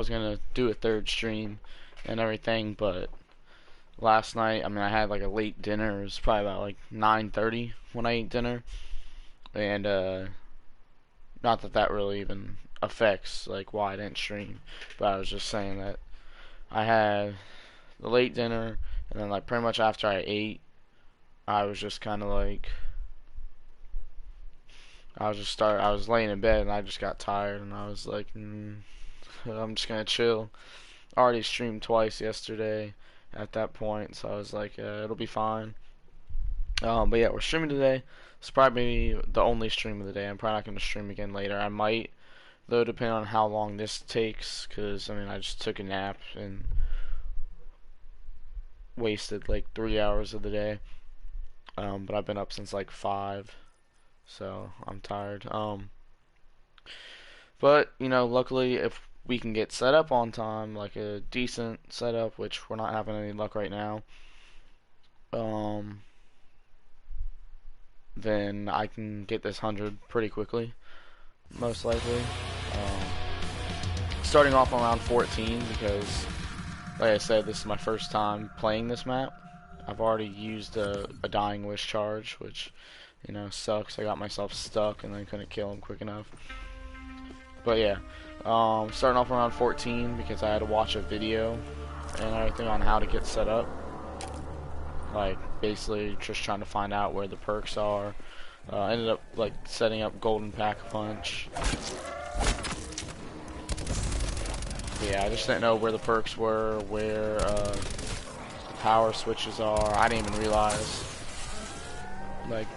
was gonna do a third stream and everything, but last night, I mean, I had like a late dinner. It was probably about like 9:30 when I ate dinner, and not that that really even affects like why I didn't stream, but I was just saying that I had the late dinner, and then like pretty much after I ate, I was just kind of like I was laying in bed and I just got tired and I was like, I'm just gonna chill. I already streamed twice yesterday at that point, so I was like, it'll be fine. But yeah, we're streaming today. It's probably the only stream of the day. I'm probably not gonna stream again later. I might, though, depending on how long this takes, because I mean, I just took a nap and wasted like 3 hours of the day. But I've been up since like 5, so I'm tired. But you know, luckily, if we can get set up on time, like a decent setup, which we're not having any luck right now, um, then I can get this 100 pretty quickly, most likely. Starting off on round 14 because, like I said, this is my first time playing this map. I've already used a Dying Wish charge, which, you know, sucks. I got myself stuck and then couldn't kill him quick enough. But yeah, starting off around 14 because I had to watch a video and everything on how to get set up. Like, basically just trying to find out where the perks are. Ended up, like, setting up Golden Pack-a-Punch. Yeah, I just didn't know where the perks were, where the power switches are. I didn't even realize. Like,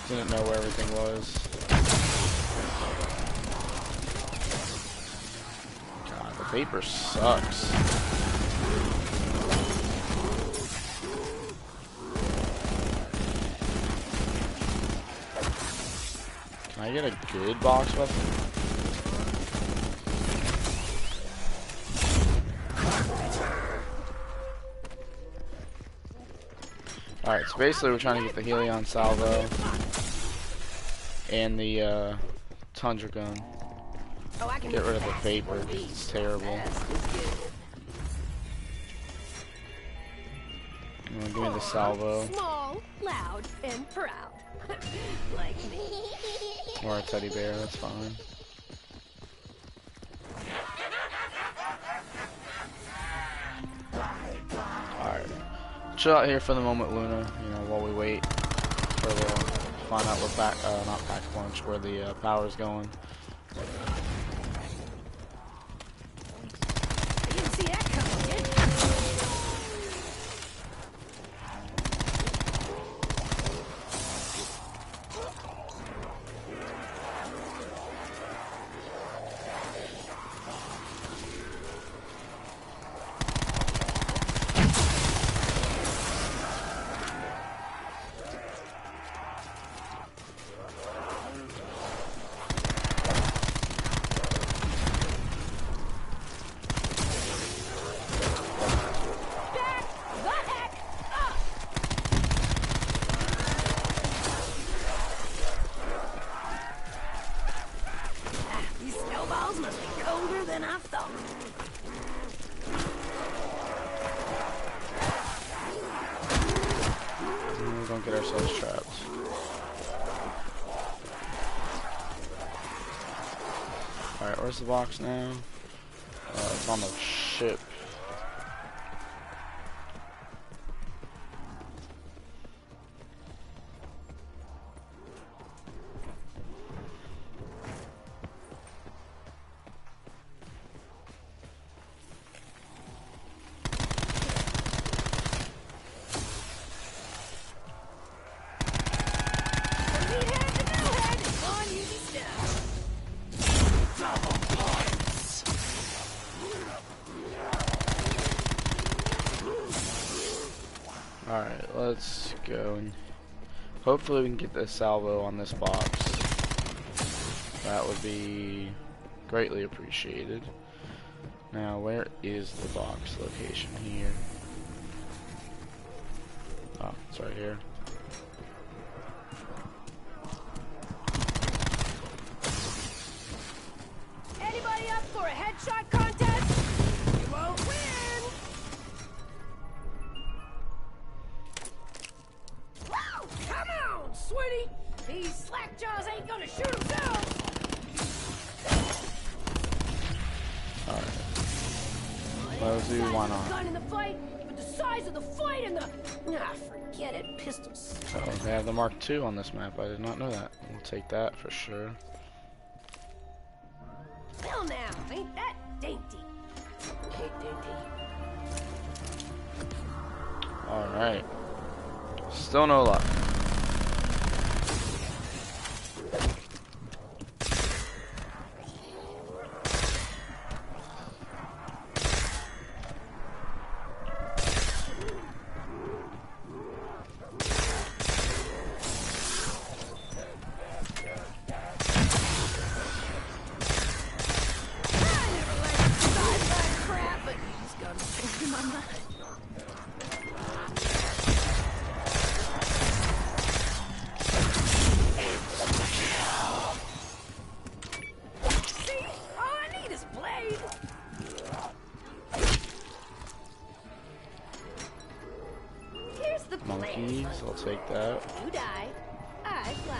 didn't know where everything was. God, the vapor sucks. Can I get a good box weapon? Alright, so basically we're trying to get the Helion Salvo and the Tundra Gun. Get rid of the vapor, because it's terrible. Give me the Salvo. Small, loud, and proud. Like me. Or a teddy bear, that's fine. Alright. Chill out here for the moment, Luna, you know, while we wait for the find out where not Pack-a-Punch, where the power's going. You didn't see that coming, did you? Don't get ourselves trapped. Alright, where's the box now? It's on the ship. Alright, let's go and hopefully we can get the salvo on this box. That would be greatly appreciated. Now, where is the box location here? Oh, it's right here. No, Zoo, why The not? gun in the fight, but the size of the fight and the forget it. Pistols. Oh, they have the Mark II on this map. I did not know that. We'll take that for sure. Well now, ain't that dainty? Hey, dainty. Alright. Still no luck. Monkeys, I'll take that. You die, I fly.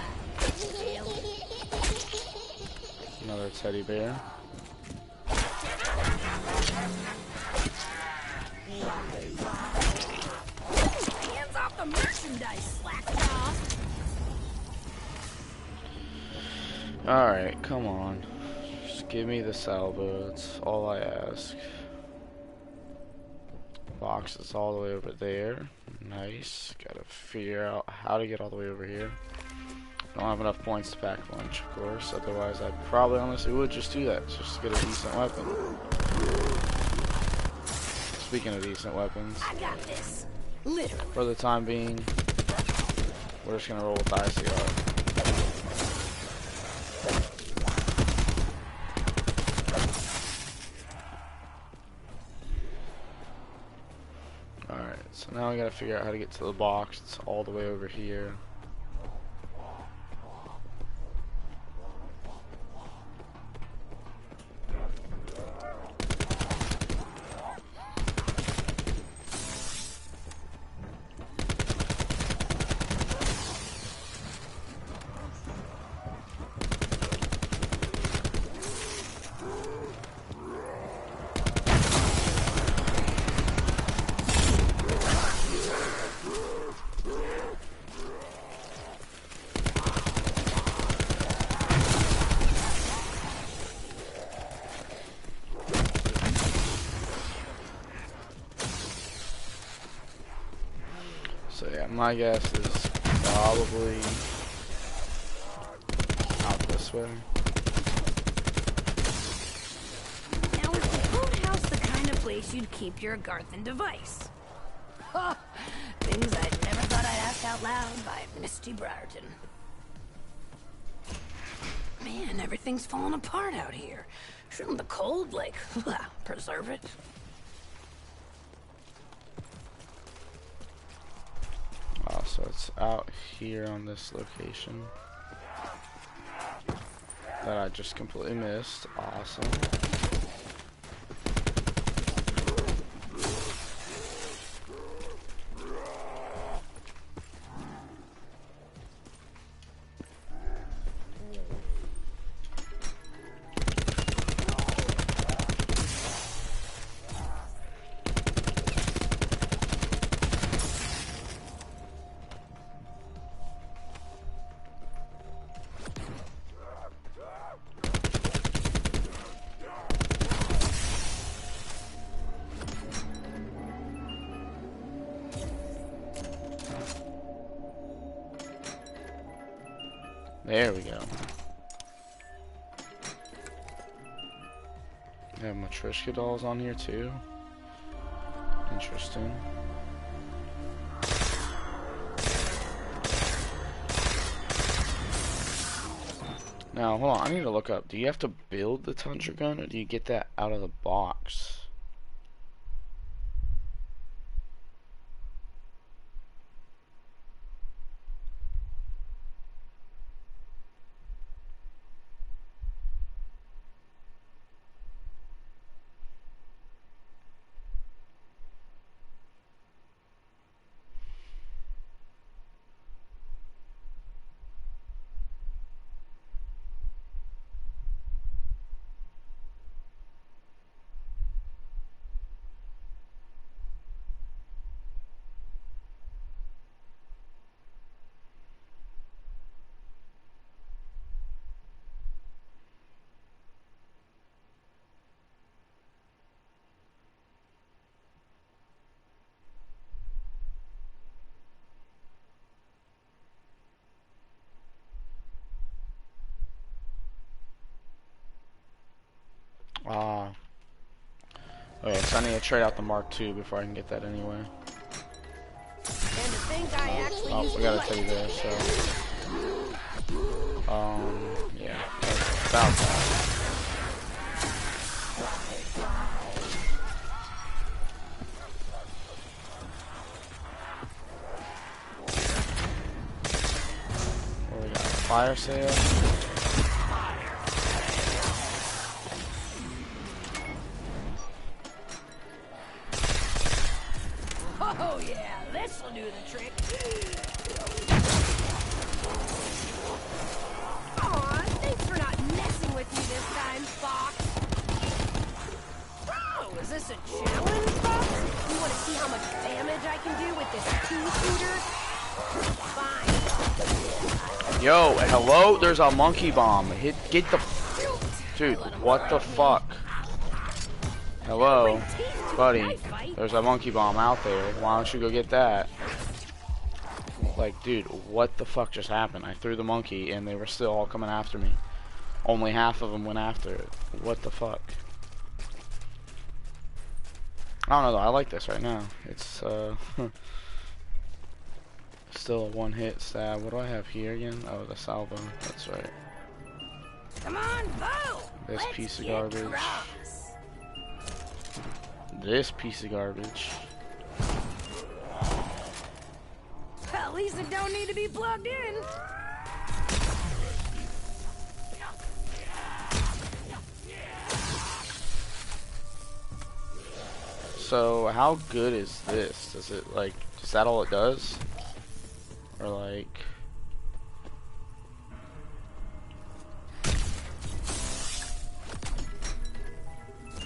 Another teddy bear. Hands off the merchandise, slackjaw. Alright, come on. Just give me the salvo, that's all I ask. Box is all the way over there. Nice. Gotta figure out how to get all the way over here. Don't have enough points to pack lunch, of course. Otherwise, I probably honestly would just do that. Just get a decent weapon. Speaking of decent weapons, I got this. Literally. for the time being, we're just gonna roll with the ICR. Alright, so now I gotta figure out how to get to the box. It's all the way over here. So yeah, my guess is probably out this way. Now is the boathouse the kind of place you'd keep your Garthan device? Huh. Things I'd never thought I'd ask out loud by Misty Briarton. Man, everything's falling apart out here. Shouldn't the cold, like, preserve it? So it's out here on this location that I just completely missed. Awesome. There we go. They have Matryoshka dolls on here too. Interesting. Now, hold on, I need to look up. Do you have to build the Tundra gun, or do you get that out of the box? Ah. Okay, so I need to trade out the Mark II before I can get that anyway. And to think I actually used We to gotta like take this, so. Yeah. That's about that. What do we got? Fire sale? Oh yeah, this'll do the trick. Aw, thanks for not messing with me this time, Fox. Oh, is this a challenge, Fox? You want to see how much damage I can do with this two-shooter? Fine. Yo, hello? There's a monkey bomb. Get the... Dude, what the fuck? Hello? Buddy, there's a monkey bomb out there. Why don't you go get that? Like, dude, what the fuck just happened? I threw the monkey and they were still all coming after me. Only half of them went after it. What the fuck? I don't know though, I like this right now. It's, still a one-hit stab. What do I have here again? Oh, the salvo. That's right. Come on, Bo! This Let's piece of get garbage. cross. This piece of garbage. At least it don't need to be plugged in. So, how good is this? Does it, like, is that all it does? Or, like...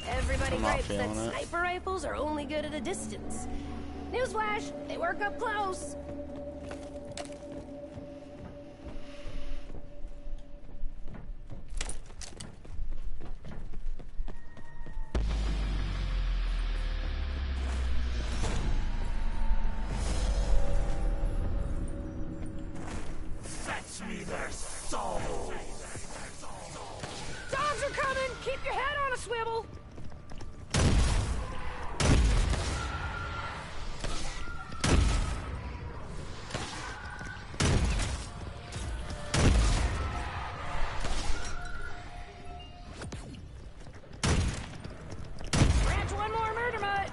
Everybody I'm not gripes that feeling it. sniper rifles are only good at a distance. Newsflash, they work up close. Fetch me their souls! Dogs are coming! Keep your head on a swivel! Branch one more murder mutt!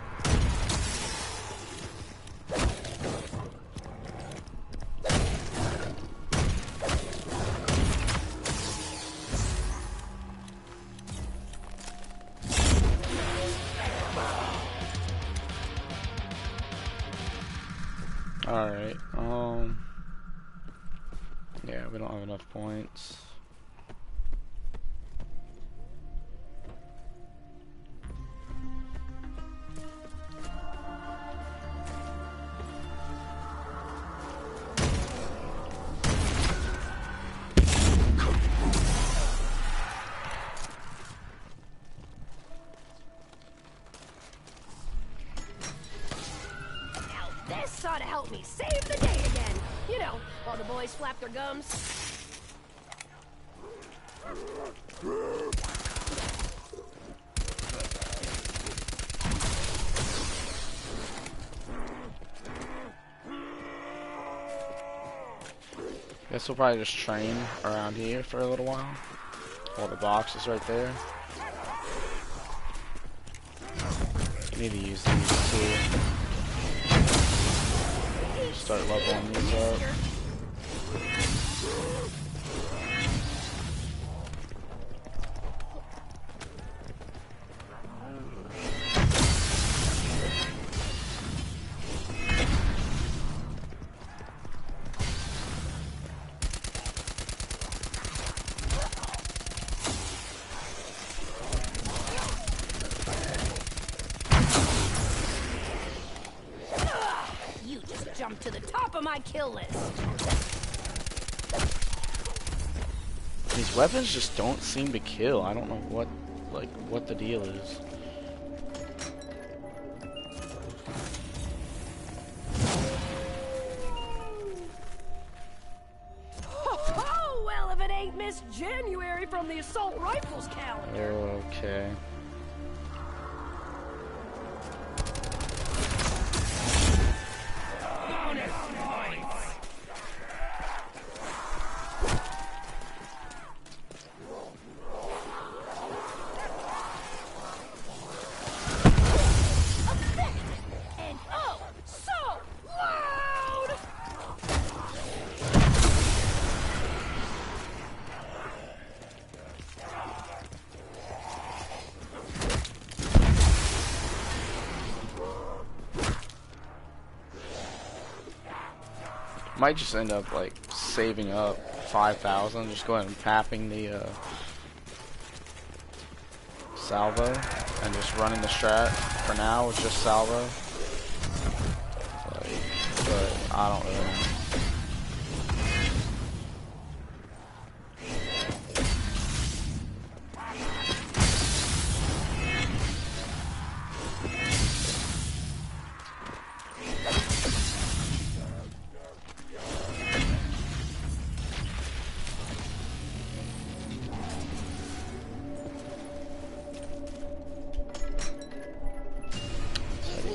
Alright, yeah, we don't have enough points. This ought to help me save the day again. You know, while the boys flap their gums. Guess we'll probably just train around here for a little while. While the box is right there. You need to use these too. Start leveling these up. You just jumped to the top of my kill list. These weapons just don't seem to kill. I don't know what the deal is. Oh, well, if it ain't Miss January from the Assault Rifles calendar. Okay. Might just end up like saving up 5,000. Just go ahead and tapping the salvo and just running the strat for now with just salvo. Like, but I don't really know.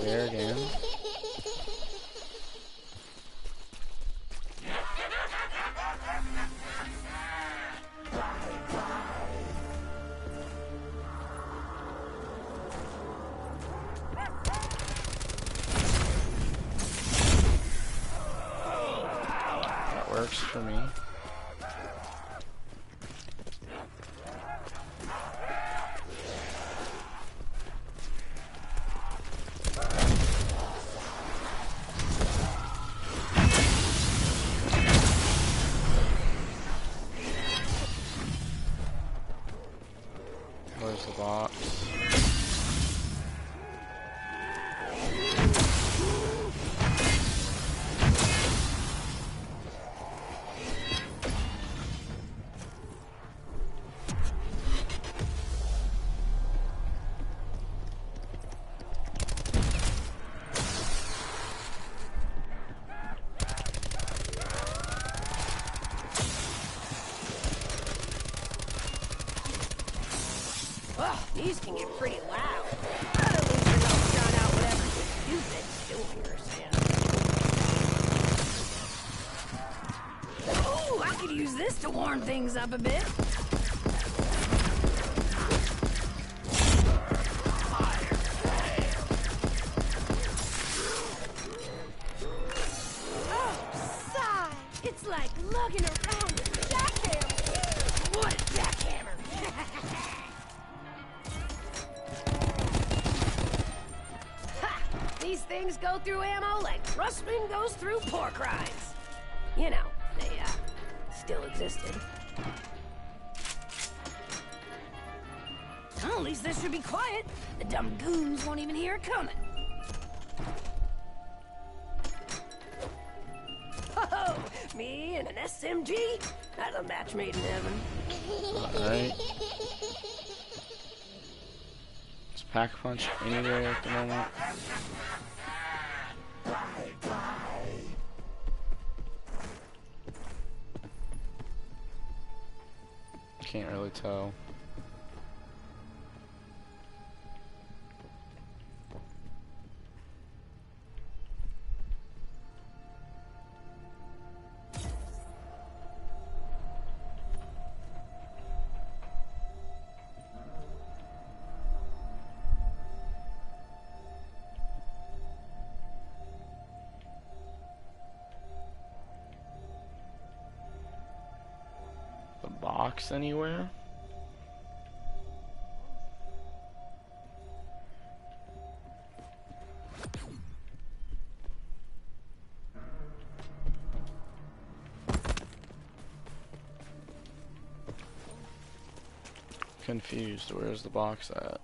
There again. That works for me. Where's the box? Well, these can get pretty loud. But at least you're not drown out whatever stupid doing yourself. Oh, I could use this to warm things up a bit. Oh, sigh. It's like lugging around a jackhammer. What a jackhammer. These things go through ammo like rustling goes through pork rinds. You know, they, still existed. Well, at least this should be quiet. The dumb goons won't even hear it coming. Oh, me and an SMG? That's a match made in heaven. Alright. Is Pack Punch anywhere at the moment? Can't really tell. The box anywhere? Confused. Where's the box at?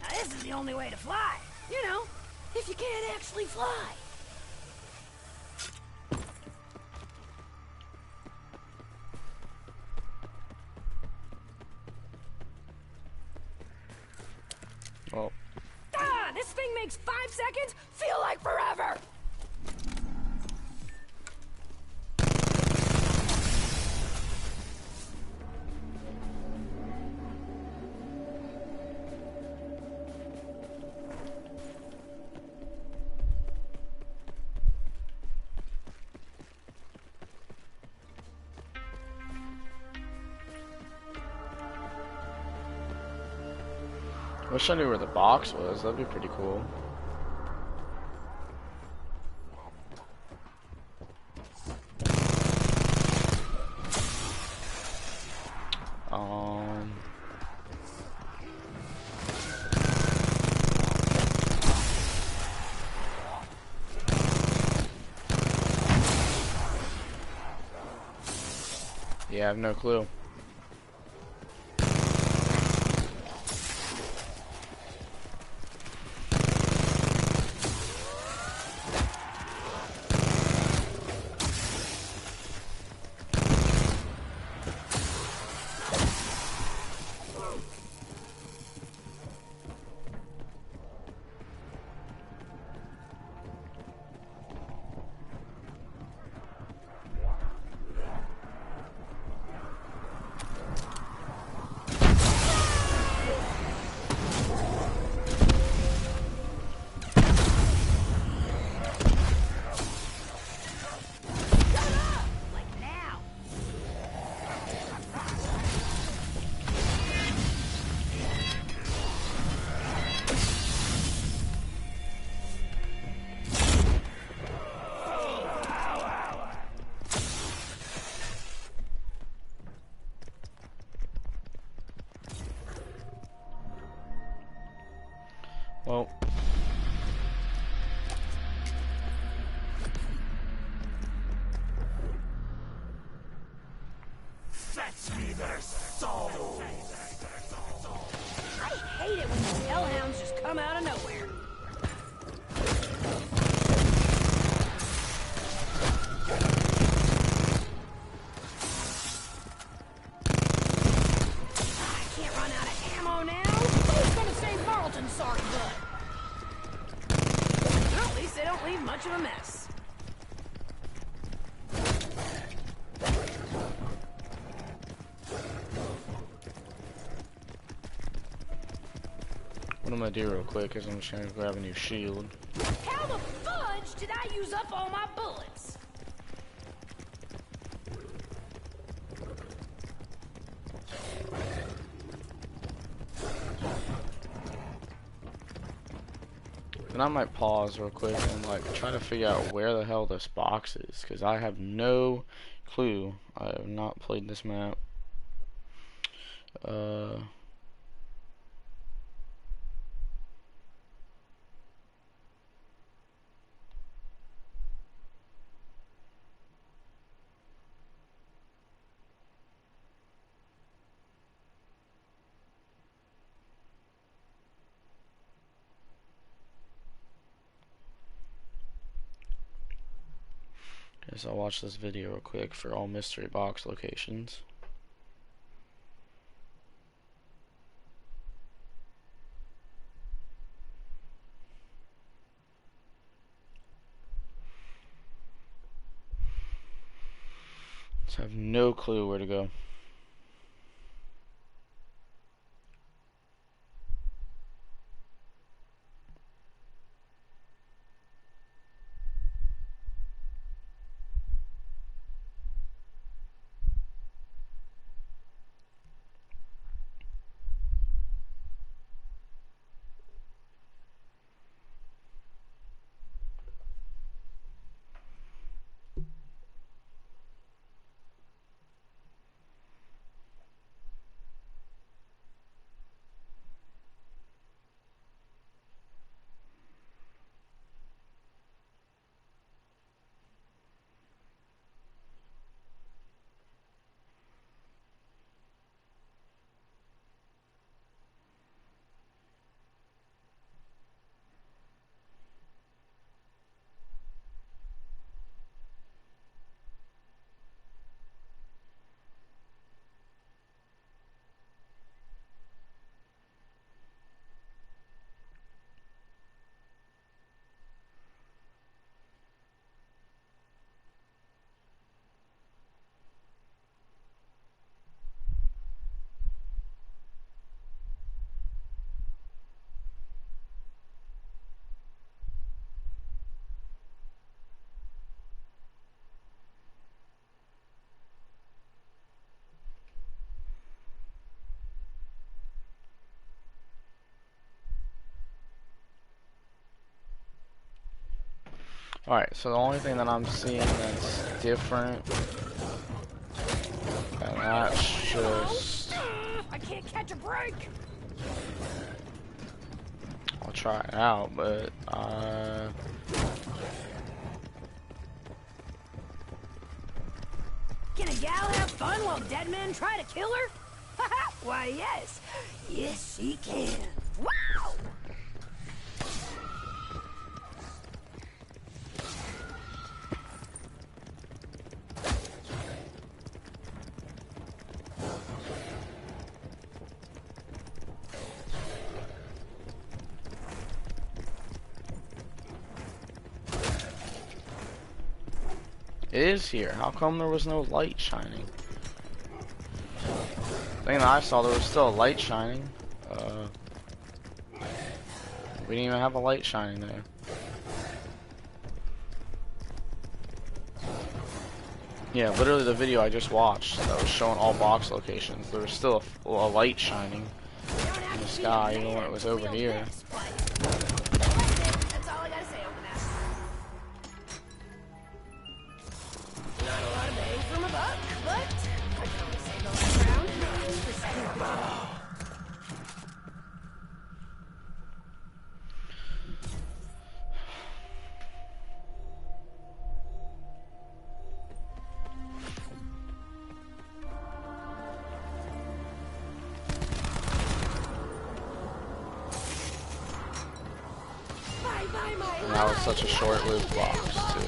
This is the only way to fly. You know, if you can't actually fly. Well, Ah, this thing makes 5 seconds feel like forever. Wish I knew where the box was. That'd be pretty cool. Um. Yeah, I have no clue. Like now. Well, Fetch me their souls. I hate it when these hellhounds just come out of nowhere. I can't run out of ammo now. Who's gonna save Marlton, sorry bud? Well, at least they don't leave much of a mess. what I'm gonna do real quick is I'm just gonna grab a new shield. How the fudge did I use up all my bullets? And I might pause real quick and like try to figure out where the hell this box is, because I have no clue. I have not played this map. Guess I'll watch this video real quick for all mystery box locations. So I have no clue where to go. Alright, so the only thing that I'm seeing that's different, and that's just... I can't catch a break. I'll try it out, but, Can a gal have fun while dead men try to kill her? Haha, why yes. Yes, she can. Wow! it is here. How come there was no light shining? The thing that I saw, there was still a light shining. We didn't even have a light shining there. Yeah, literally the video I just watched that was showing all box locations, there was still a light shining in the sky even when it was over here. That's all I gotta say on that. Not a lot of bang from a buck, but I can only say the last round. And that was such a short-lived box, too.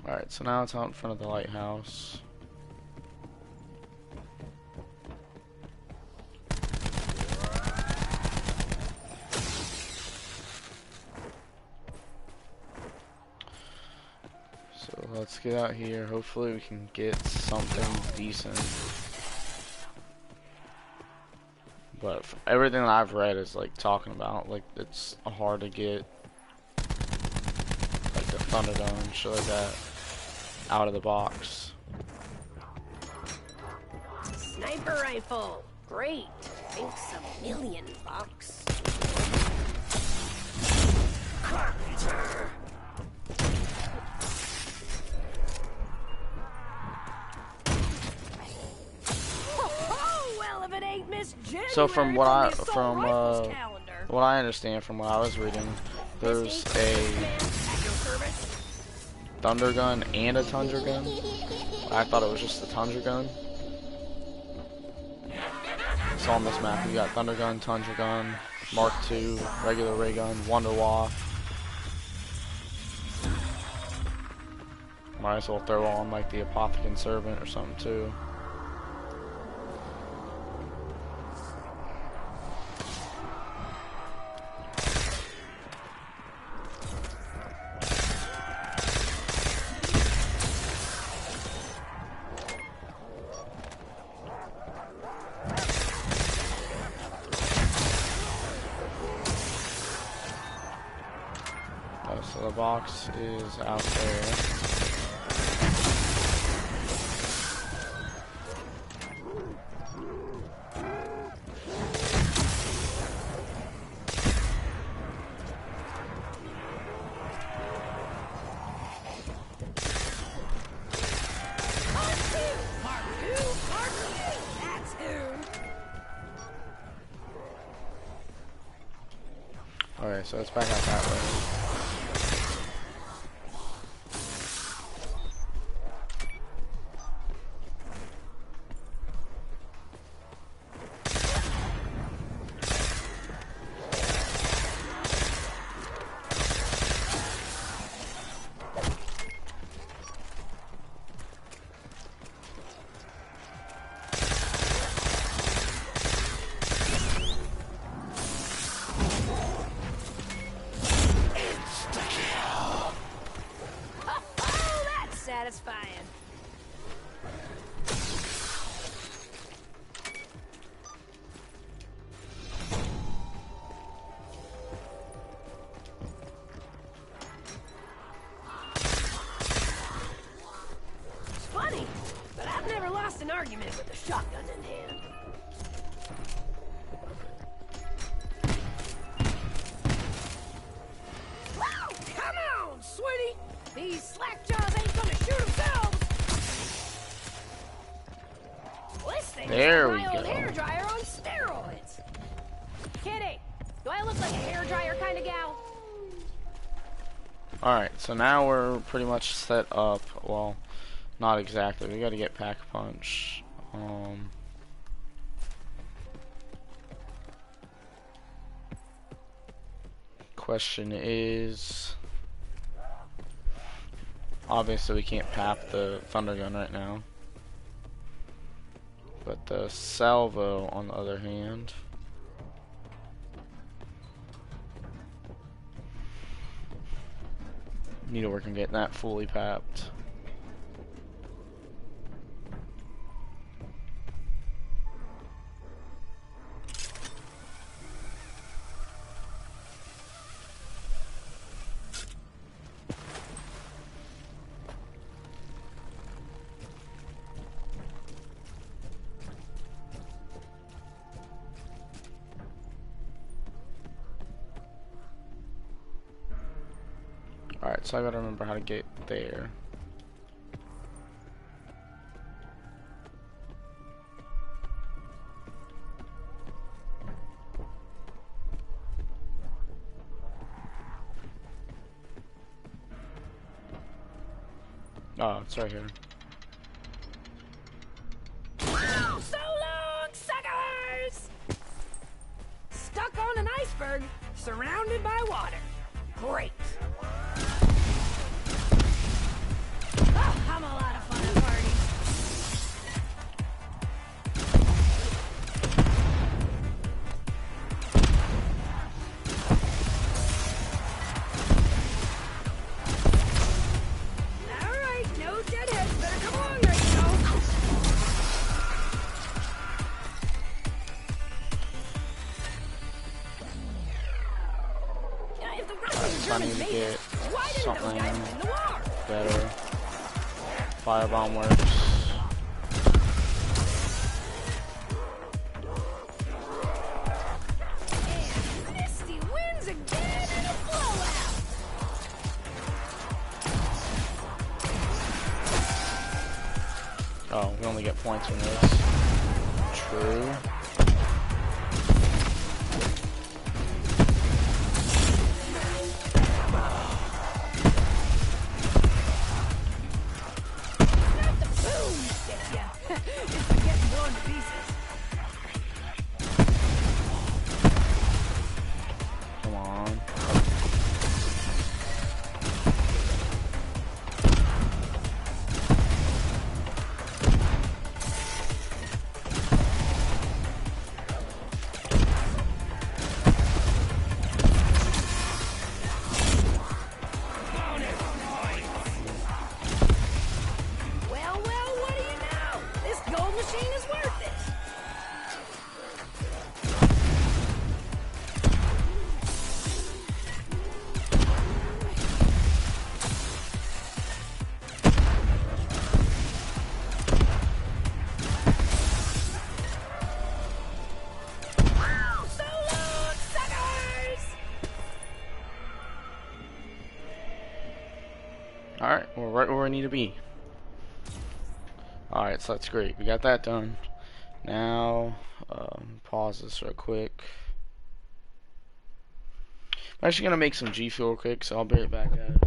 Alright, so now it's out in front of the lighthouse. So let's get out here. Hopefully we can get something decent. But everything that I've read is like talking about like it's hard to get like the Thunderdome and shit like that out of the box. Sniper rifle. Great. Thanks a million bucks. Carpenter. Well, if it ain't Miss January So from what I from what I understand from what I was reading, there's a Thunder Gun and a Tundra Gun. I thought it was just the Tundra Gun. So on this map you got Thunder Gun, Tundra Gun, Mark II, regular ray gun, Wonder Waff. Might as well throw on like the Apothecary Servant or something too. So the box is out there. That's who. Okay, so it's back out that way. Oh, that's satisfying. It's funny, but I've never lost an argument with a shotgun in hand. Whoa, come on, sweetie! These slack jaws ain't gonna shoot themselves! Well, this thing There is we like my old go. hairdryer on steroids. Kitty, do I look like a hairdryer kind of gal? Alright, so now we're pretty much set up. Well, not exactly. We gotta get Pack Punch. Question is, obviously we can't pap the Thunder Gun right now. But the Salvo, on the other hand, need to work on getting that fully papped. Alright, so I gotta remember how to get there. Oh, it's right here. Wow, so long, suckers! Stuck on an iceberg, surrounded by water. Great. Oh, I'm a lot of fun at parties. All right, no deadheads. Better come along right now. If the Russians So I and need Germans to made get it, why didn't those something guys win the war? better. Firebomb works. And Misty wins again in a blowout. Oh, we only get points from this. True. Not the boom that gets ya. It's the getting blown to pieces. Come on. Well, well, what do you know? This gold machine is worth it. Wow, so long, suckers! Alright, we're right where we need to be. Alright, so that's great. We got that done. Now, pause this real quick. I'm actually gonna make some G Fuel quick, so I'll be right back, guys.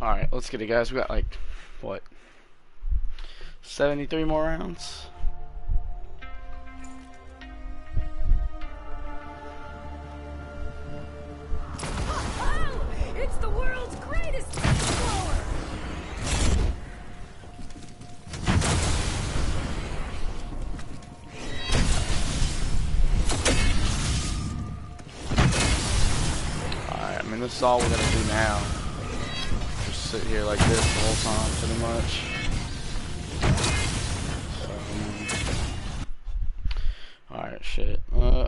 Alright, let's get it, guys. We got like, what, 73 more rounds? Oh, it's the world's greatest explorer! Alright, I mean, this is all we're gonna do now. Just sit here like this the whole time, pretty much. Alright, shit.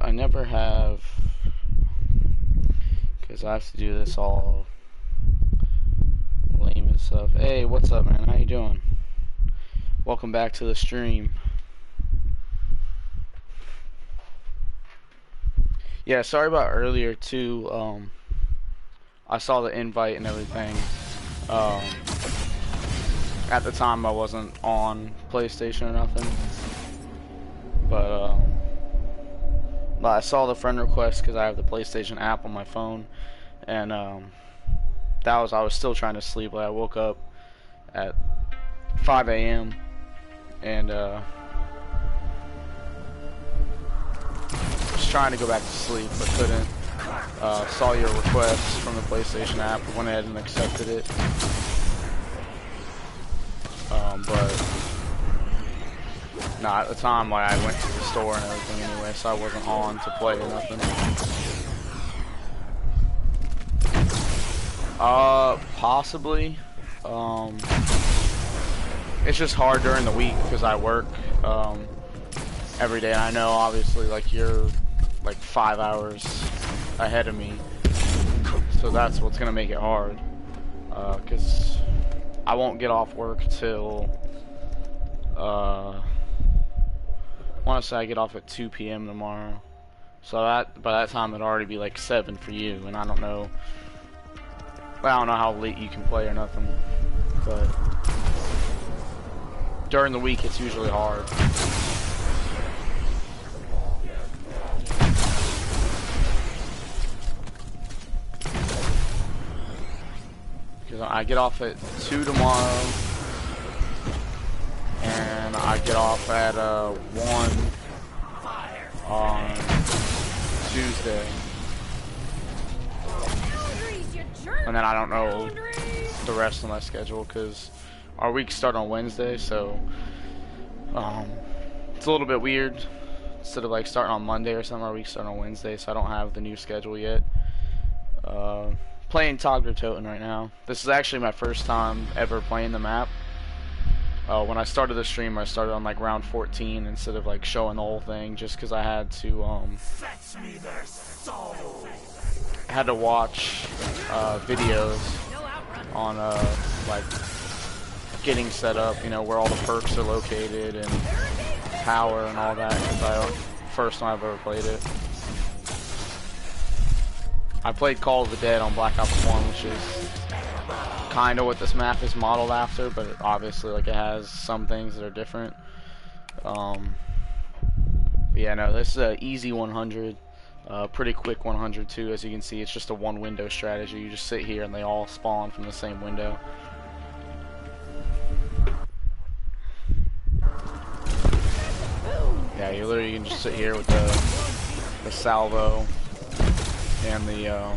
I never have, because I have to do this all lame and stuff. Hey, what's up, man? How you doing? Welcome back to the stream. Yeah, sorry about earlier, too. I saw the invite and everything. At the time, I wasn't on PlayStation or nothing. But I saw the friend request because I have the PlayStation app on my phone, and I was still trying to sleep. Like, I woke up at 5 a.m. and was trying to go back to sleep but couldn't. Saw your request from the PlayStation app, went ahead and accepted it. But at the time, like, I went to the store and everything anyway, so I wasn't on to play or nothing. Possibly. It's just hard during the week because I work every day, and I know obviously like you're like 5 hours ahead of me, so that's what's gonna make it hard. Because I won't get off work till I want to say I get off at 2 p.m. tomorrow, so that by that time it'll already be like 7 for you, and I don't know how late you can play or nothing, but during the week it's usually hard. I get off at 2 tomorrow, and I get off at 1 on Tuesday. And then I don't know the rest of my schedule because our weeks start on Wednesday, so it's a little bit weird. Instead of like starting on Monday or something, our weeks start on Wednesday, so I don't have the new schedule yet. Playing Toten right now. This is actually my first time ever playing the map. When I started the stream, I started on like round 14 instead of like showing the whole thing, just because I had to Fetch me their soul. watch videos on like getting set up, you know, where all the perks are located and power and all that, because first time I've ever played it. I played Call of the Dead on Black Ops 1, which is kind of what this map is modeled after, but obviously like it has some things that are different. Yeah, no, this is an easy 100, pretty quick 100 too. As you can see, it's just a one window strategy. You just sit here and they all spawn from the same window. Yeah, you literally can just sit here with the salvo and the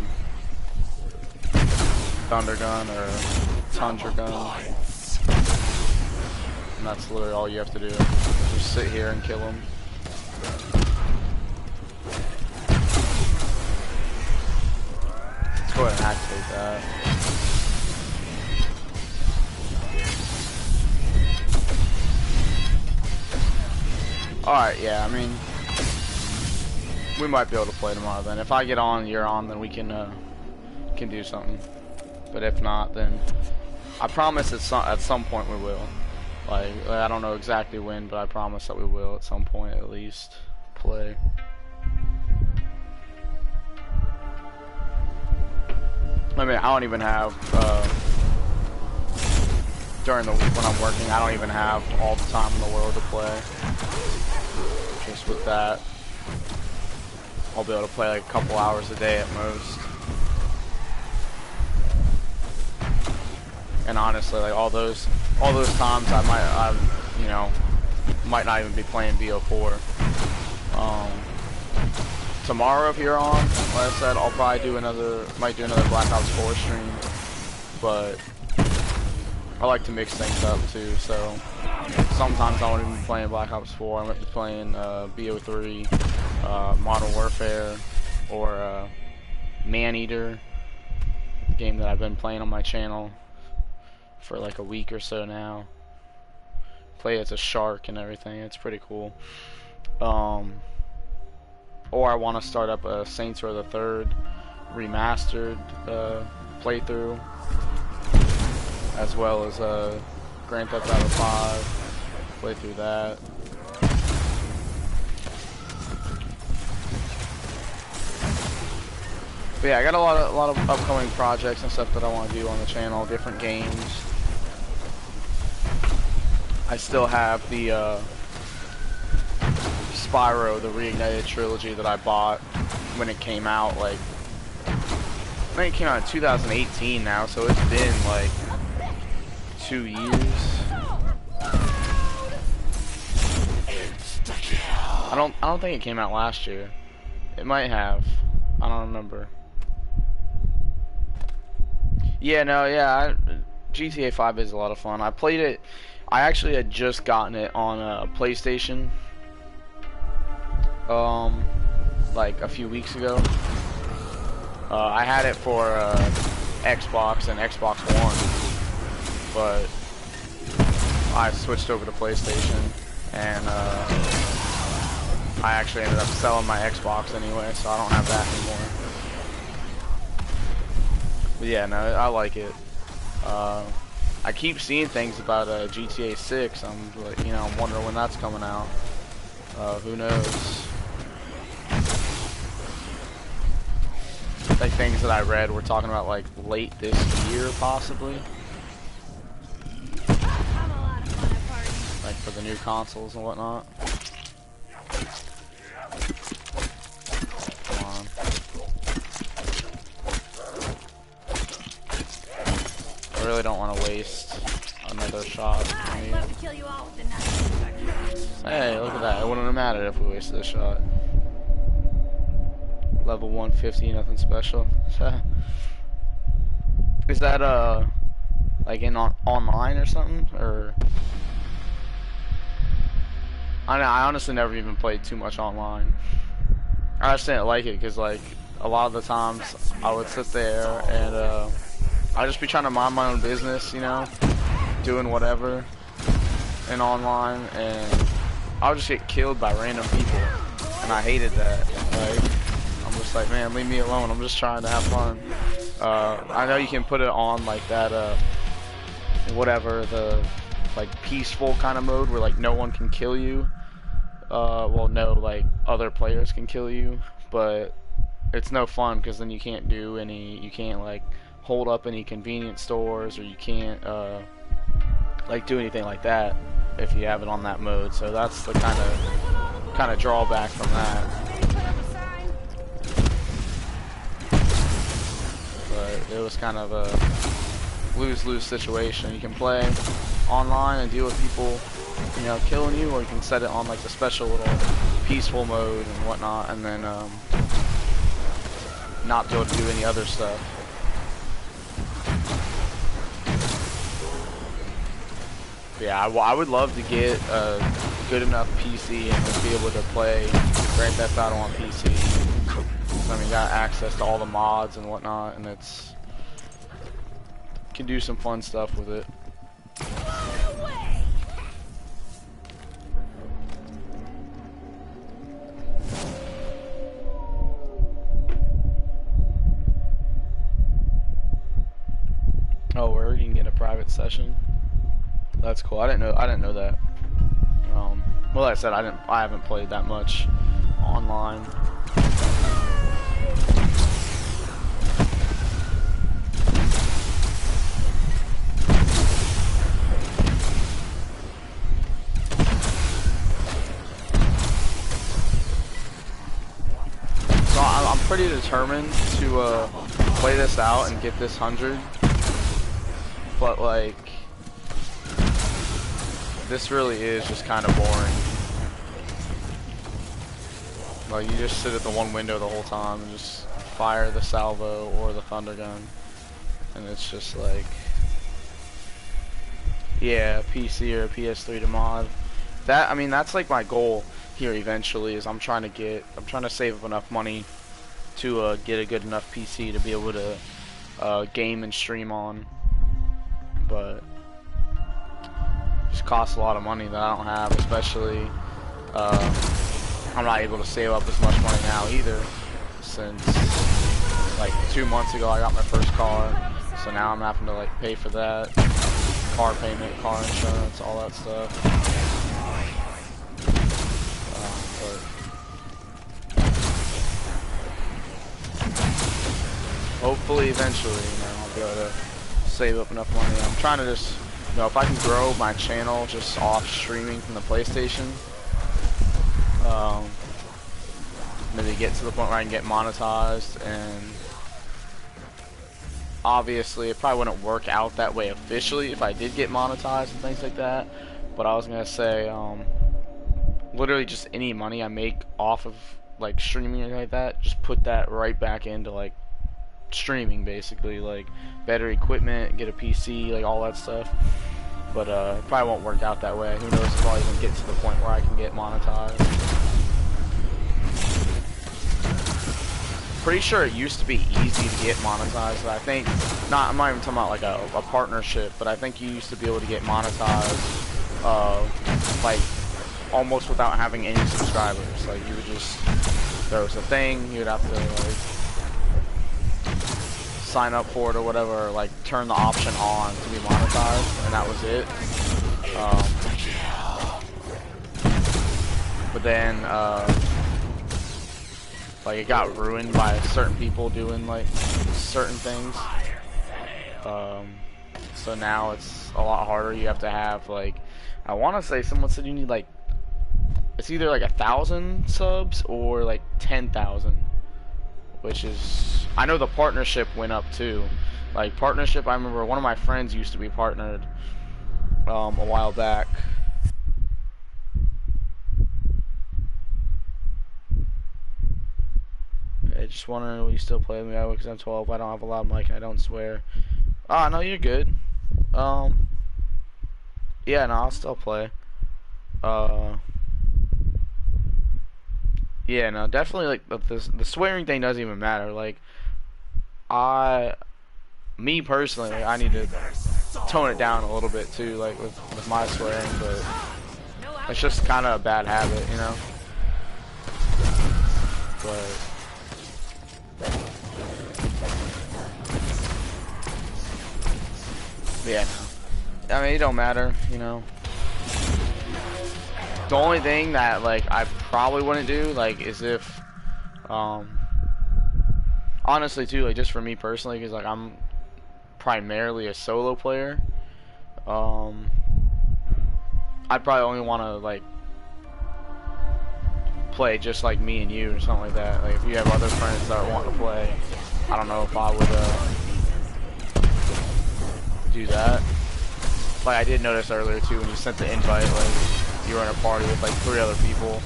thunder gun or tundra gun, and that's literally all you have to do. Just sit here and kill them. Let's go ahead and activate that. Alright, yeah, I mean, we might be able to play tomorrow then. If I get on, you're on, then we can do something. But if not, then I promise at some point we will. Like, I don't know exactly when, but I promise that we will at some point at least play. I mean, I don't even have, during the week when I'm working, I don't even have all the time in the world to play. Just with that, I'll be able to play like a couple hours a day at most. And honestly, like all those times I might not even be playing BO4. Tomorrow, if you're on, like I said, I'll probably might do another Black Ops 4 stream, but I like to mix things up too, so sometimes I won't even be playing Black Ops 4, I might be playing BO3, Modern Warfare, or Maneater, game that I've been playing on my channel for like a week or so now. Play as a shark and everything, it's pretty cool. Or I want to start up a Saints Row the Third remastered playthrough, as well as Grand Theft Auto 5, play through that. But yeah, I got a lot of upcoming projects and stuff that I want to do on the channel, different games. I still have the Spyro, the Reignited trilogy that I bought when it came out, like, I think it came out in 2018 now, so it's been like 2 years. I don't think it came out last year. It might have. I don't remember. Yeah, no, yeah, GTA 5 is a lot of fun. I played it. I actually had just gotten it on PlayStation, like a few weeks ago. I had it for Xbox and Xbox One, but I switched over to PlayStation, and I actually ended up selling my Xbox anyway, so I don't have that anymore. But yeah, no, I like it. I keep seeing things about GTA 6. I'm like, I'm wondering when that's coming out. Who knows? Like things that I read were talking about like late this year, possibly. Like for the new consoles and whatnot. Come on. don't want to waste another shot. I'd love to kill you all with the knife. Hey, look at that. It wouldn't have mattered if we wasted a shot. Level 150, nothing special. Is that like in online or something, or? I honestly never even played too much online. I just didn't like it because like a lot of the times I would sit there and I'd just be trying to mind my own business, you know, doing whatever in online, and I would just get killed by random people, and I hated that. Like, I'm just like, man, leave me alone. I'm just trying to have fun. I know you can put it on like that, whatever, the like peaceful kind of mode where like no one can kill you. Well, no, like other players can kill you, but it's no fun because then you can't do any, you can't like hold up any convenience stores, or you can't like do anything like that if you have it on that mode. So that's the kind of drawback from that. But it was kind of a lose-lose situation. You can play online and deal with people, you know, killing you, or you can set it on like the special little peaceful mode and whatnot, and then not be able to do any other stuff. But yeah, I would love to get a good enough PC and just be able to play Grand Theft Auto on PC. So, I mean, got access to all the mods and whatnot, and it's can do some fun stuff with it. Oh, where you can get a private session? That's cool. I didn't know that. Well, like I said, I haven't played that much online. So I'm pretty determined to play this out and get this 100. But like, this really is just kind of boring. Like, you just sit at the one window the whole time and just fire the salvo or the thunder gun, and it's just like, yeah, PC or PS3 to mod. That, I mean, that's like my goal here eventually. Is I'm trying to save up enough money to get a good enough PC to be able to game and stream on. But it just costs a lot of money that I don't have, especially I'm not able to save up as much money now either, since like 2 months ago I got my first car, so now I'm having to like pay for that, car payment, car insurance, all that stuff. But hopefully eventually, you know, I'll be able to save up enough money. I'm trying to just, you know, if I can grow my channel just off streaming from the PlayStation, maybe get to the point where I can get monetized. And obviously it probably wouldn't work out that way officially if I did get monetized and things like that, but I was gonna say literally just any money I make off of like streaming or anything like that, just put that right back into like streaming, basically, like better equipment, get a PC, like all that stuff. But it probably won't work out that way. Who knows if I'll even get to the point where I can get monetized. Pretty sure it used to be easy to get monetized. I think, I'm not even talking about like a partnership, but I think you used to be able to get monetized like almost without having any subscribers. Like, you would just, there was a thing, you would have to like sign up for it or whatever, or like turn the option on to be monetized, and that was it. But then like it got ruined by certain people doing like certain things. So now it's a lot harder. You have to have like, I want to say someone said you need like, it's either like 1,000 subs or like 10,000, which is, I know the partnership went up too. Like partnership, I remember one of my friends used to be partnered a while back. I just wondering, will you still play with me? Because I'm 12. I don't have a loud mic and I don't swear. Ah, no, you're good. Um, yeah, no, I'll still play. Uh, yeah, no, definitely like the swearing thing doesn't even matter. Like I, me personally, like, I need to tone it down a little bit too, like with my swearing, but it's just kind of a bad habit, you know. But yeah, no. I mean, it don't matter, you know. The only thing that like I probably wouldn't do like is if, honestly too, like just for me personally, because like I'm primarily a solo player. Um, I'd probably only want to like play just like me and you or something like that. Like if you have other friends that want to play, I don't know if I would do that. Like I did notice earlier too when you sent the invite, like you were in a party with like 3 other people.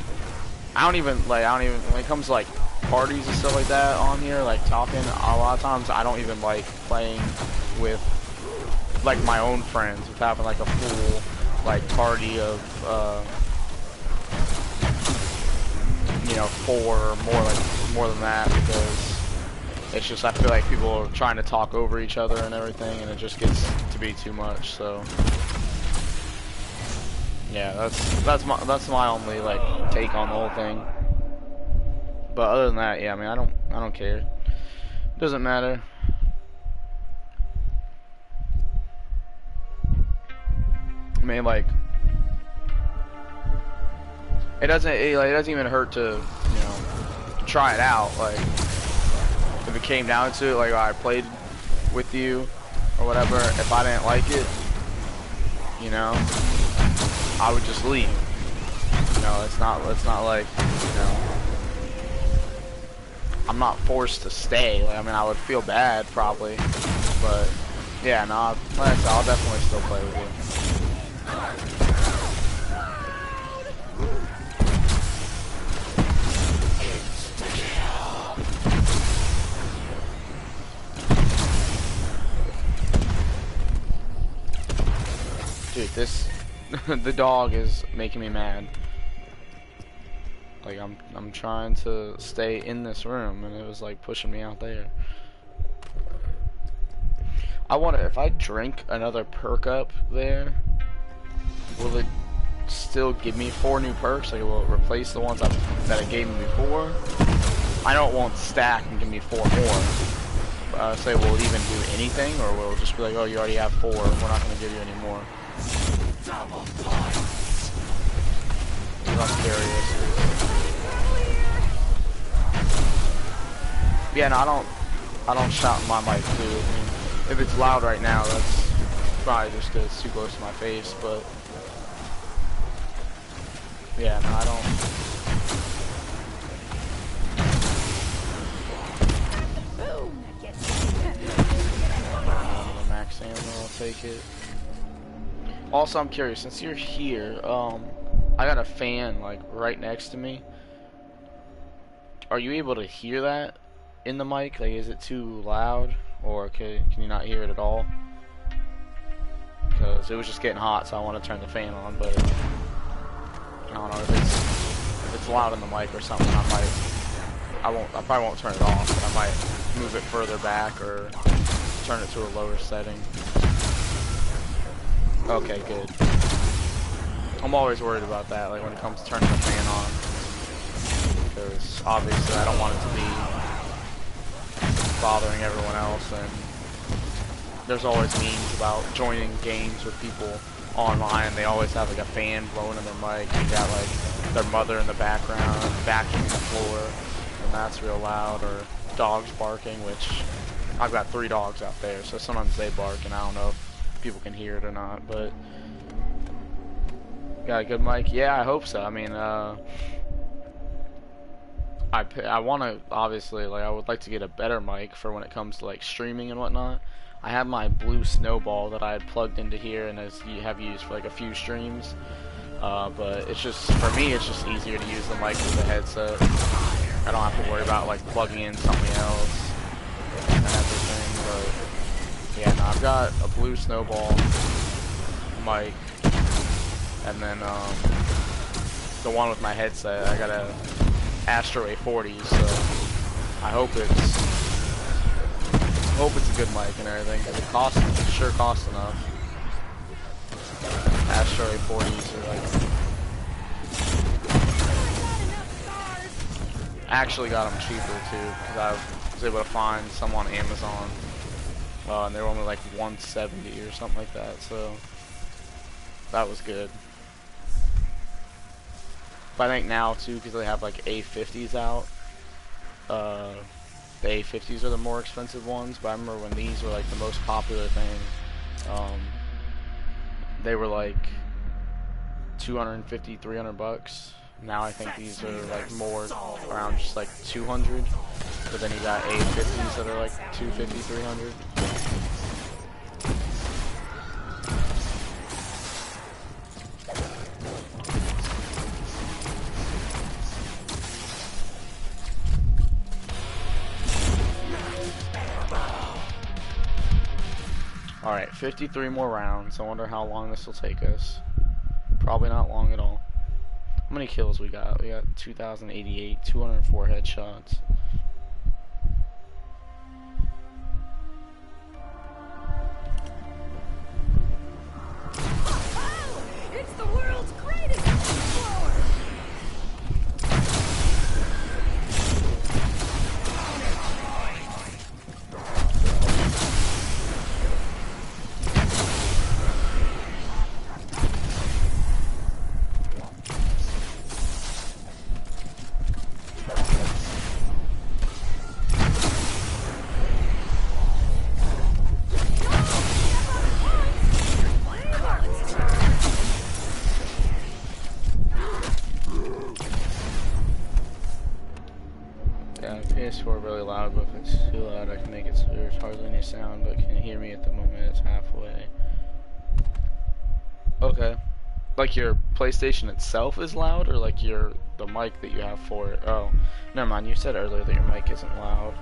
I don't even when it comes to like parties and stuff like that on here, like talking, a lot of times I don't even like playing with like my own friends, with having like a full like party of you know, 4 or more than that, because it's just I feel like people are trying to talk over each other and everything, and it just gets to be too much. So yeah, that's my only like take on the whole thing. But other than that, yeah, I mean, I don't care. It doesn't matter. I mean, like it doesn't even hurt to, you know, try it out. Like if it came down to it, like I played with you or whatever, if I didn't like it, you know, I would just leave. You know, it's not like, you know, I'm not forced to stay. Like, I mean, I would feel bad probably, but yeah, no, I'll definitely still play with you. Dude, this the dog is making me mad. Like I'm trying to stay in this room and it was like pushing me out there. I wonder if I drink another perk up there, will it still give me 4 new perks? Like will it replace the ones that it gave me before? I know it won't stack and give me 4 more. Say, will it even do anything, or will it just be like, oh, you already have 4, we're not going to give you any more? I'm curious. Yeah, no, I don't shout in my mic too. I mean, if it's loud right now, that's probably just 'cause it's too close to my face, but yeah, no, I don't. Max ammo, I'll take it. Also, I'm curious, since you're here, I got a fan like right next to me. Are you able to hear that in the mic? Like, is it too loud, or can you not hear it at all? Because it was just getting hot, so I want to turn the fan on, but I don't know if it's loud in the mic or something. I probably won't turn it off, but I might move it further back or turn it to a lower setting. Okay, good. I'm always worried about that, like when it comes to turning the fan on, because obviously I don't want it to be bothering everyone else, and there's always memes about joining games with people online, and they always have like a fan blowing in their mic, they got like their mother in the background, vacuuming the floor, and that's real loud, or dogs barking, which I've got 3 dogs out there, so sometimes they bark, and I don't know if people can hear it or not, but got a good mic? Yeah, I hope so. I mean, I want to, obviously, like, I would like to get a better mic for when it comes to, like, streaming and whatnot. I have my blue snowball that I had plugged into here and have used for like a few streams. But it's just, for me, it's just easier to use the mic with the headset. I don't have to worry about like plugging in something else and everything. But yeah, no, I've got a blue snowball mic, and then the one with my headset. I got a Astro A40, so I hope it's a good mic and everything, because it sure costs enough. Astro A40s are like... I actually got them cheaper too, because I was able to find some on Amazon, and they were only like $170 or something like that, so that was good. But I think now too, because they have like A50s out, the A50s are the more expensive ones, but I remember when these were like the most popular thing, they were like 250, 300 bucks. Now I think these are like more around just like 200, but then you got A50s that are like 250, 300. Alright, 53 more rounds. I wonder how long this will take us. Probably not long at all. How many kills we got? We got 2,088, 204 headshots. Oh, it's the world's greatest explorer! PS4 really loud, but if it's too loud I can make it so there's hardly any sound, but can you hear me at the moment? It's halfway. Okay. Like your PlayStation itself is loud, or like the mic that you have for it? Oh, never mind, you said earlier that your mic isn't loud.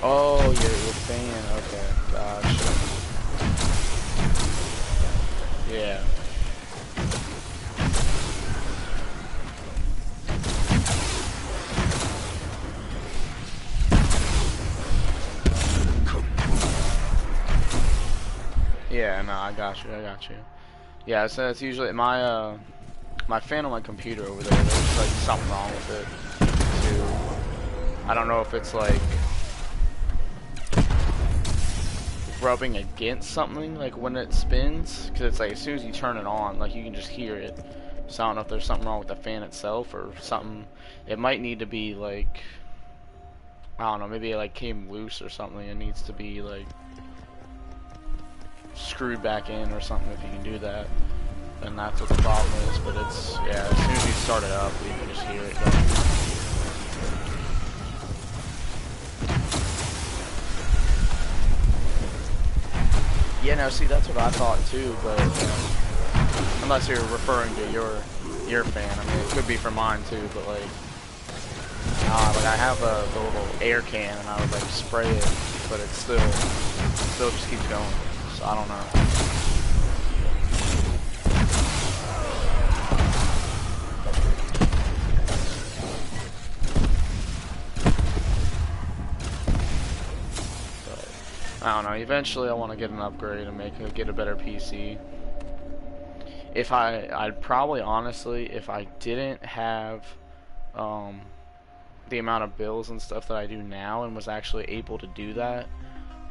Oh, you're fan, okay, gotcha. Yeah. Yeah, no, I got you. Yeah, so it's usually my fan on my computer over there, there's like something wrong with it too. I don't know if it's like rubbing against something like when it spins, because it's like as soon as you turn it on, like you can just hear it. So I don't know if there's something wrong with the fan itself or something. It might need to be like, I don't know, maybe it like came loose or something. It needs to be like screwed back in or something if you can do that. And that's what the problem is, but it's, yeah, as soon as you start it up, you can just hear it going. Yeah, no, see, that's what I thought too, but unless you're referring to your fan, I mean, it could be for mine too, but like I have the little air can and I would like spray it, but it still just keeps going, so I don't know. I don't know, eventually I want to get an upgrade and get a better PC. I'd probably, honestly, if I didn't have the amount of bills and stuff that I do now and was actually able to do that,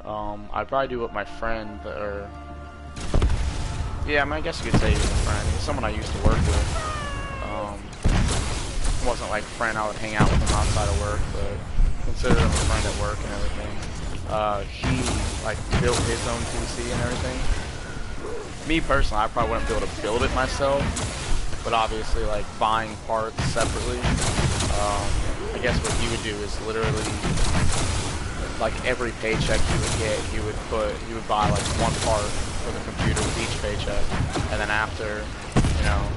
I'd probably do what my friend, or, yeah, I mean, I guess you could say he was a friend. He was someone I used to work with. Wasn't like a friend I would hang out with him outside of work, but considered him a friend at work and everything. He like built his own PC and everything, Me personally, I probably wouldn't be able to build it myself, but obviously, like, buying parts separately, I guess what he would do is literally, like, every paycheck he would get, he would buy, like, one part for the computer with each paycheck, and then after, you know,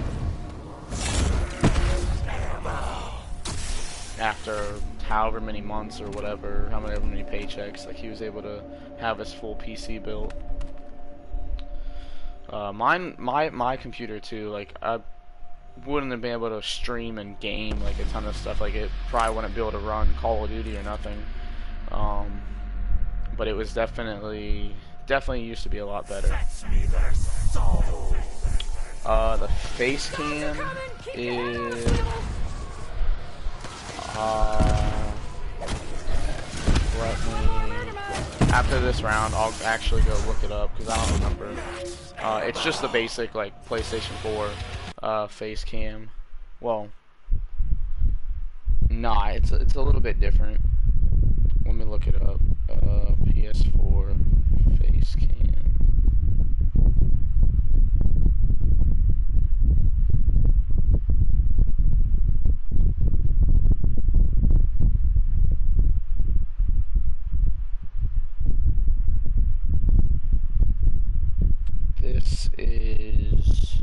after however many months or whatever, however many paychecks, like, he was able to have his full PC built. My computer too, like, I wouldn't have been able to stream and game, like, a ton of stuff. Like, it probably wouldn't be able to run Call of Duty or nothing. But it was definitely used to be a lot better. The face cam is, let me, after this round, I'll actually go look it up, because I don't remember. It's just the basic, like, PlayStation 4 face cam. Well, nah, it's a little bit different. Let me look it up. PS4 face cam. This is,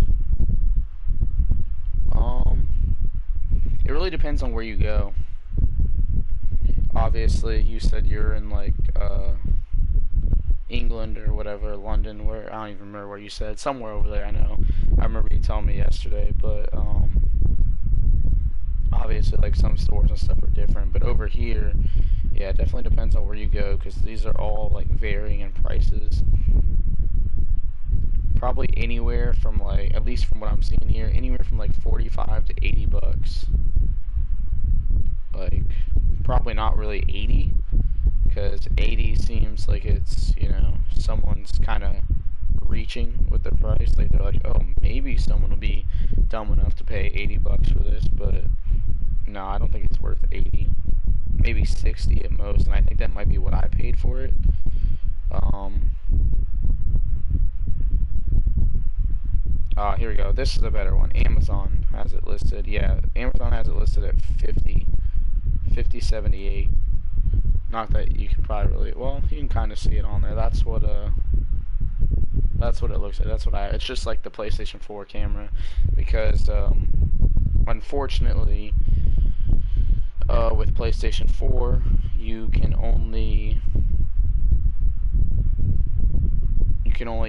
it really depends on where you go. Obviously, you said you're in, like, England or whatever, London, where, I don't even remember where you said, somewhere over there, I know. I remember you telling me yesterday, but, obviously, like, some stores and stuff are different, but over here, yeah, it definitely depends on where you go, because these are all, like, varying in prices. Probably anywhere from, like, at least from what I'm seeing here, anywhere from, like, 45 to 80 bucks. Like, probably not really 80, because 80 seems like it's, you know, someone's kind of reaching with their price. Like, they're like, oh, maybe someone will be dumb enough to pay 80 bucks for this, but no, I don't think it's worth 80. Maybe 60 at most, and I think that might be what I paid for it. Here we go. This is a better one. Amazon has it listed. Yeah, Amazon has it listed at 5078. Not that you can probably really, well, you can kind of see it on there. That's what it looks like. It's just like the PlayStation 4 camera, because unfortunately, with PlayStation 4, you can only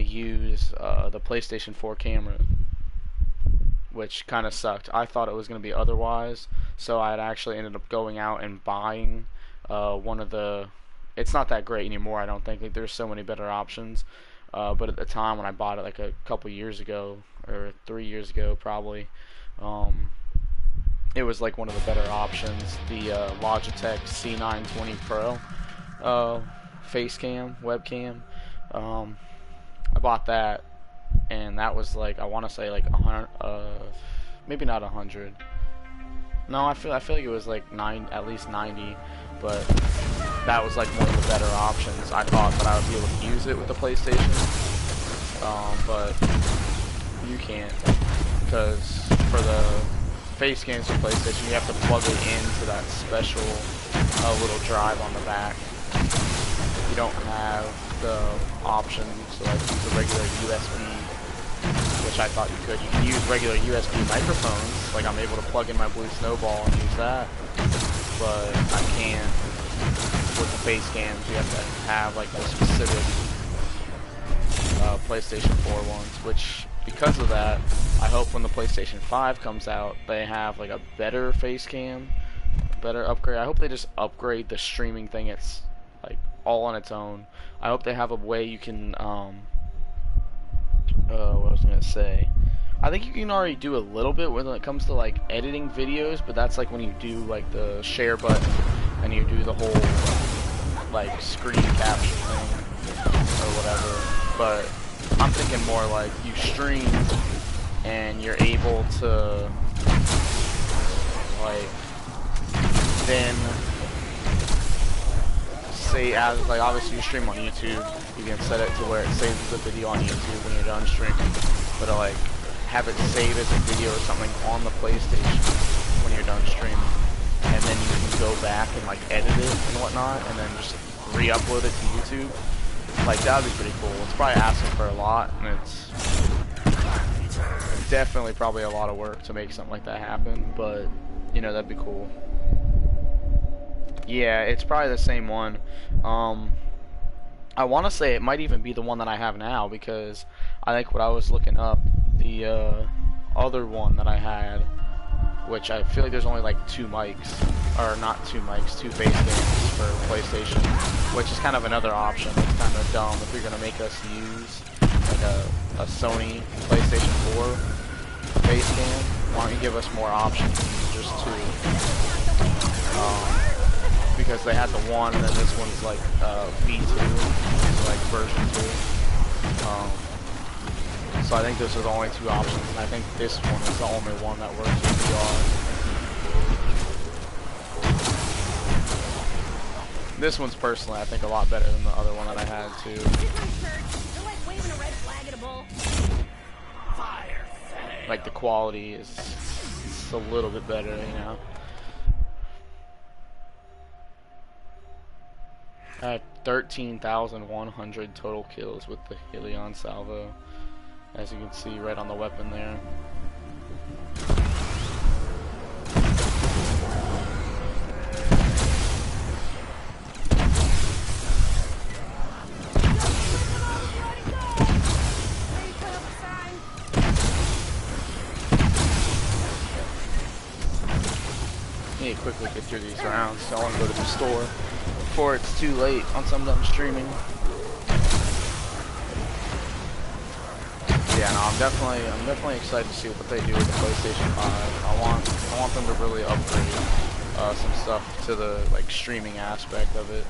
use the PlayStation 4 camera, which kind of sucked. I thought it was going to be otherwise, so I had actually ended up going out and buying one of the, it's not that great anymore, I don't think. Like, there's so many better options, but at the time when I bought it, like a couple years ago, or 3 years ago probably, it was like one of the better options, the Logitech C920 Pro face cam, webcam. I bought that, and that was like, I want to say like 100, maybe not 100. No, I feel like it was like at least 90, but that was like one of the better options. I thought that I would be able to use it with the PlayStation, but you can't, because for the face cams for PlayStation, you have to plug it into that special little drive on the back. You don't have the option to, like, use a regular USB, which I thought you could. You can use regular USB microphones, like I'm able to plug in my Blue Snowball and use that, but I can't with the face cams. You have to have like the specific PlayStation 4 ones, which, because of that, I hope when the PlayStation 5 comes out, they have like a better face cam, better upgrade. I hope they just upgrade the streaming thing. It's like all on its own. I hope they have a way you can, what was I gonna say? I think you can already do a little bit when it comes to like editing videos, but that's like when you do like the share button and you do the whole like screen capture thing or whatever. But I'm thinking more like you stream and you're able to like then say as like obviously you stream on YouTube, you can set it to where it saves the video on YouTube when you're done streaming, but to like have it save as a video or something on the PlayStation when you're done streaming, and then you can go back and like edit it and whatnot, and then just re-upload it to YouTube. Like that would be pretty cool. It's probably asking for a lot, and it's definitely probably a lot of work to make something like that happen, but you know, that'd be cool. Yeah, it's probably the same one. I want to say it might even be the one that I have now, because I think what I was looking up, the other one that I had, which I feel like there's only like 2 mics, or not 2 mics, 2 face cams for PlayStation, which is kind of another option. It's kind of dumb if you're going to make us use like a Sony PlayStation 4 face cam. Why don't you give us more options than just 2? Because they had the 1, and then this one's like V2, so like version 2. So I think those are the only 2 options, and I think this one is the only one that works with VR. This one's personally, I think, a lot better than the other one that I had too. Like the quality is a little bit better, you know. I had 13,100 total kills with the Helion salvo, as you can see right on the weapon there. I need to quickly get through these rounds, so I want to go to the store before it's too late once I'm done streaming. Yeah, no, I'm definitely excited to see what they do with the PlayStation 5. I want them to really upgrade some stuff to the like streaming aspect of it.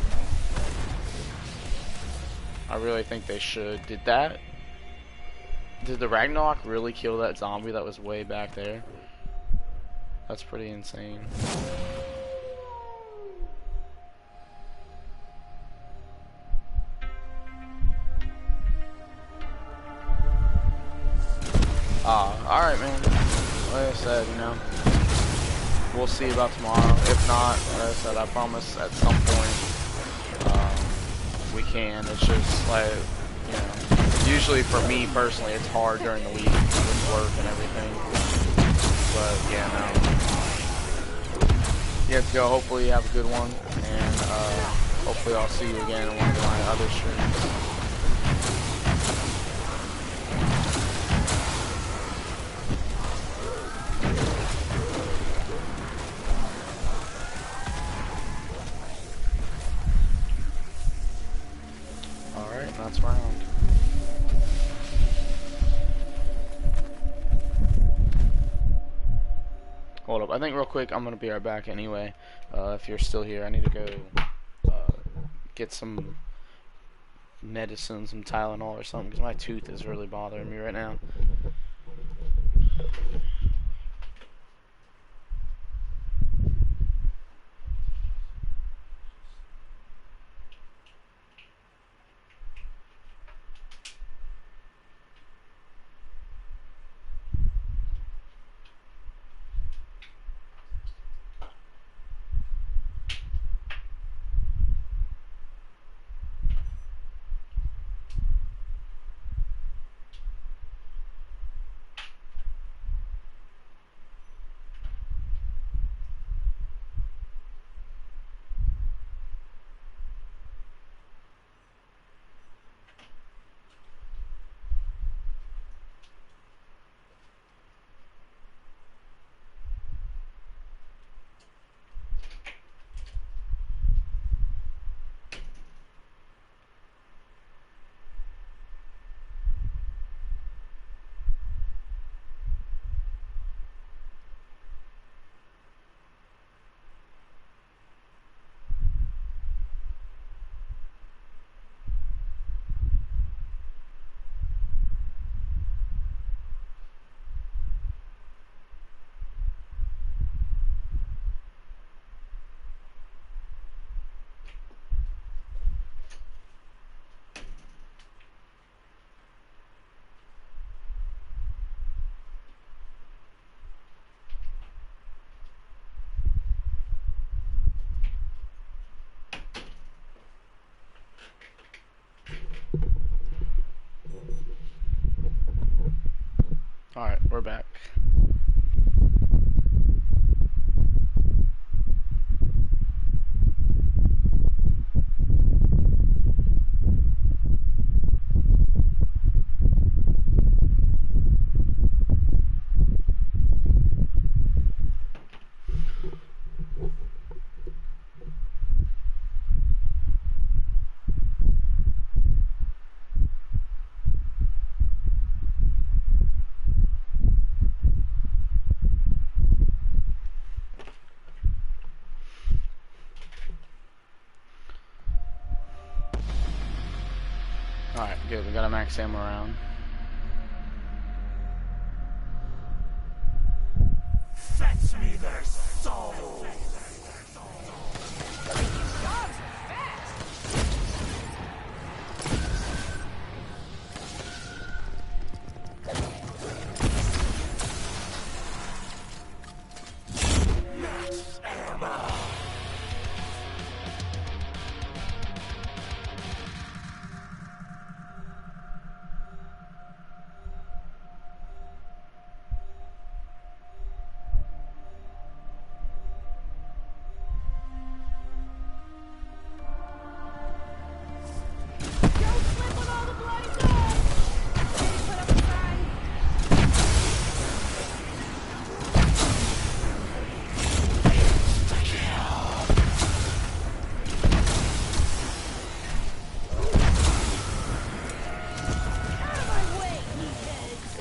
I really think they should. Did the Ragnarok really kill that zombie that was way back there? That's pretty insane. Alright, man. Like I said, you know, we'll see about tomorrow. If not, like I said, I promise at some point we can. It's just like, you know, usually for me personally, it's hard during the week with work and everything. But yeah, no. You have to go. Hopefully you have a good one, and hopefully I'll see you again in one of my other streams. That's round. Hold up, I think real quick I'm gonna be right back anyway. If you're still here, I need to go get some medicine, some Tylenol or something, because my tooth is really bothering me right now. we're back. Alright, good. We got a max ammo round. Fetch me their souls! Dogs are fast. Max ammo! Don't slip with all the blood and gore. Put up a sign. Out of my way, meatheads.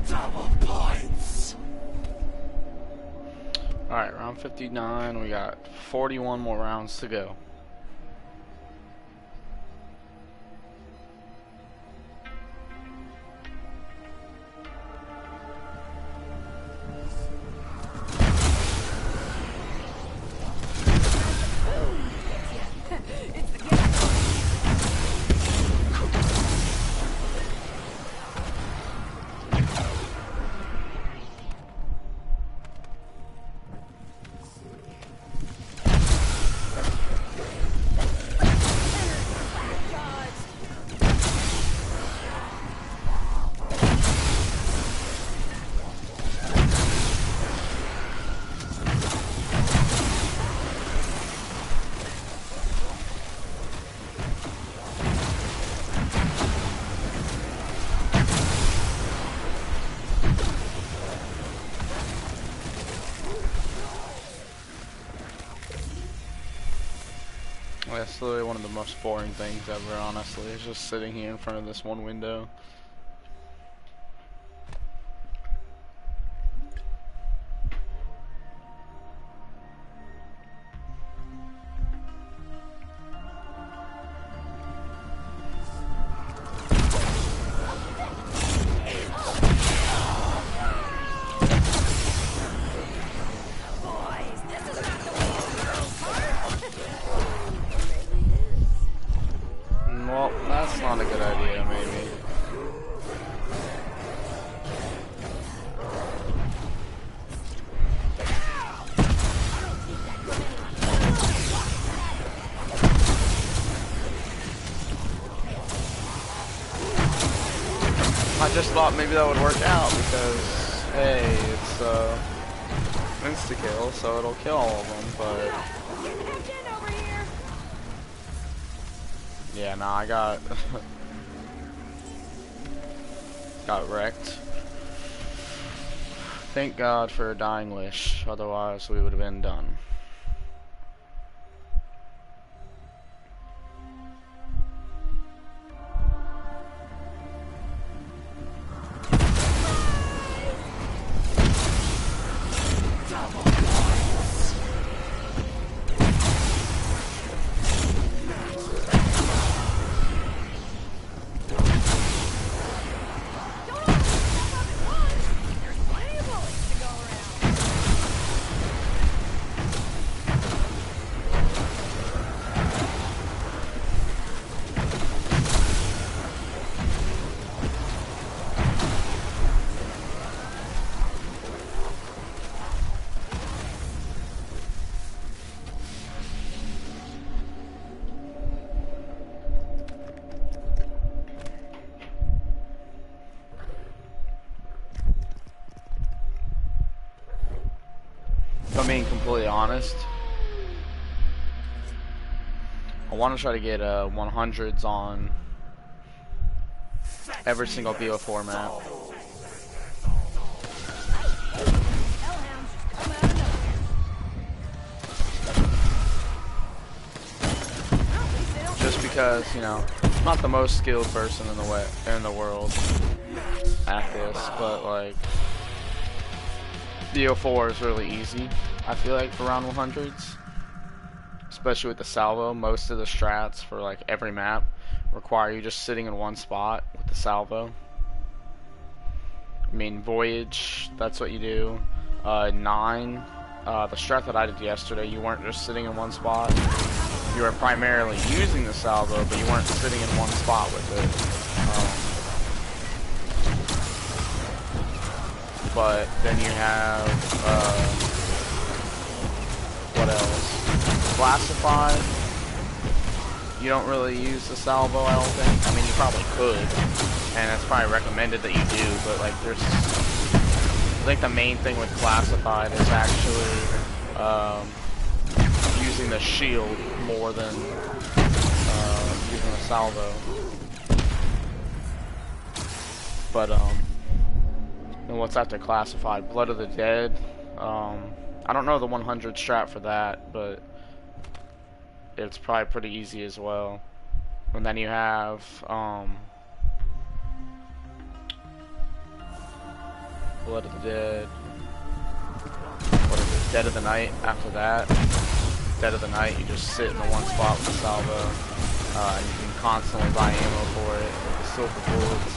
Double points! Alright, round 59. We got 41 more rounds to go. It's the gas. Well, that's literally one of the most boring things ever, honestly. It's just sitting here in front of this one window. Boys, this is not the way the girls are. Well, that's not a good idea, maybe. I just thought maybe that would work out because, hey, it's insta-kill, so it'll kill all of them, but Getting hemmed in over here. yeah, nah, I got got wrecked. Thank God for a dying wish, otherwise we would have been done. I'm being completely honest, I want to try to get 100s on every single BO4 map. Just because, you know, I'm not the most skilled person in the world at this, but like BO4 is really easy, I feel like, for round 100s. Especially with the salvo. Most of the strats for like every map require you just sitting in one spot with the salvo. I mean, Voyage, that's what you do. 9, the strat that I did yesterday, you weren't just sitting in one spot. You were primarily using the salvo, but you weren't sitting in one spot with it. But then you have, what else? Classified, you don't really use the salvo, I don't think. I mean, you probably could, and it's probably recommended that you do, but like there's, I think the main thing with classified is actually using the shield more than using the salvo. But and what's after classified? Blood of the Dead. I don't know the 100 strat for that, but it's probably pretty easy as well. And then you have Blood of the Dead. What is it? Dead of the Night after that. Dead of the Night, you just sit in the one spot with the salvo. And you can constantly buy ammo for it with the silver bullets.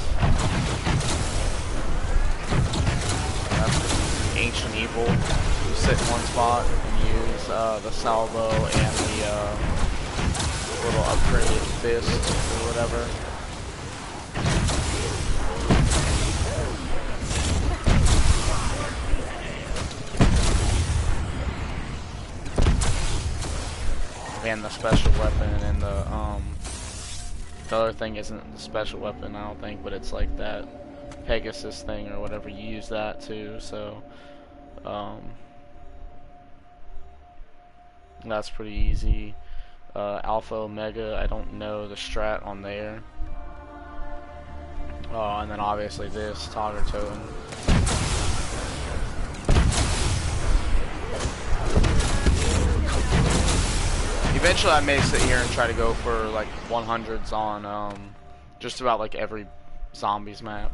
That's Ancient Evil. You sit in one spot and use the salvo and the little upgraded fist or whatever. And the special weapon, and the other thing isn't the special weapon, I don't think, but it's like that Pegasus thing or whatever. You use that too, so that's pretty easy. Alpha Omega, I don't know the strat on there. And then obviously this Toten. Eventually I may sit here and try to go for like 100s on just about like every zombies map.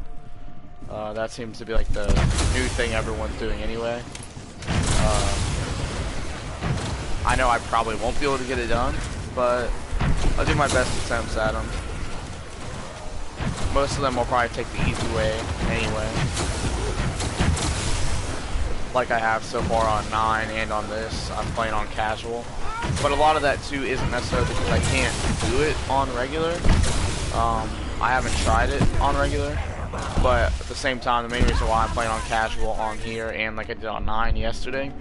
That seems to be like the new thing everyone's doing anyway. I know I probably won't be able to get it done, but I'll do my best attempts at them. Most of them will probably take the easy way anyway. Like I have so far on 9 and on this, I'm playing on casual. But a lot of that too isn't necessarily because I can't do it on regular. I haven't tried it on regular, but at the same time, the main reason why I'm playing on casual on here and like I did on 9 yesterday,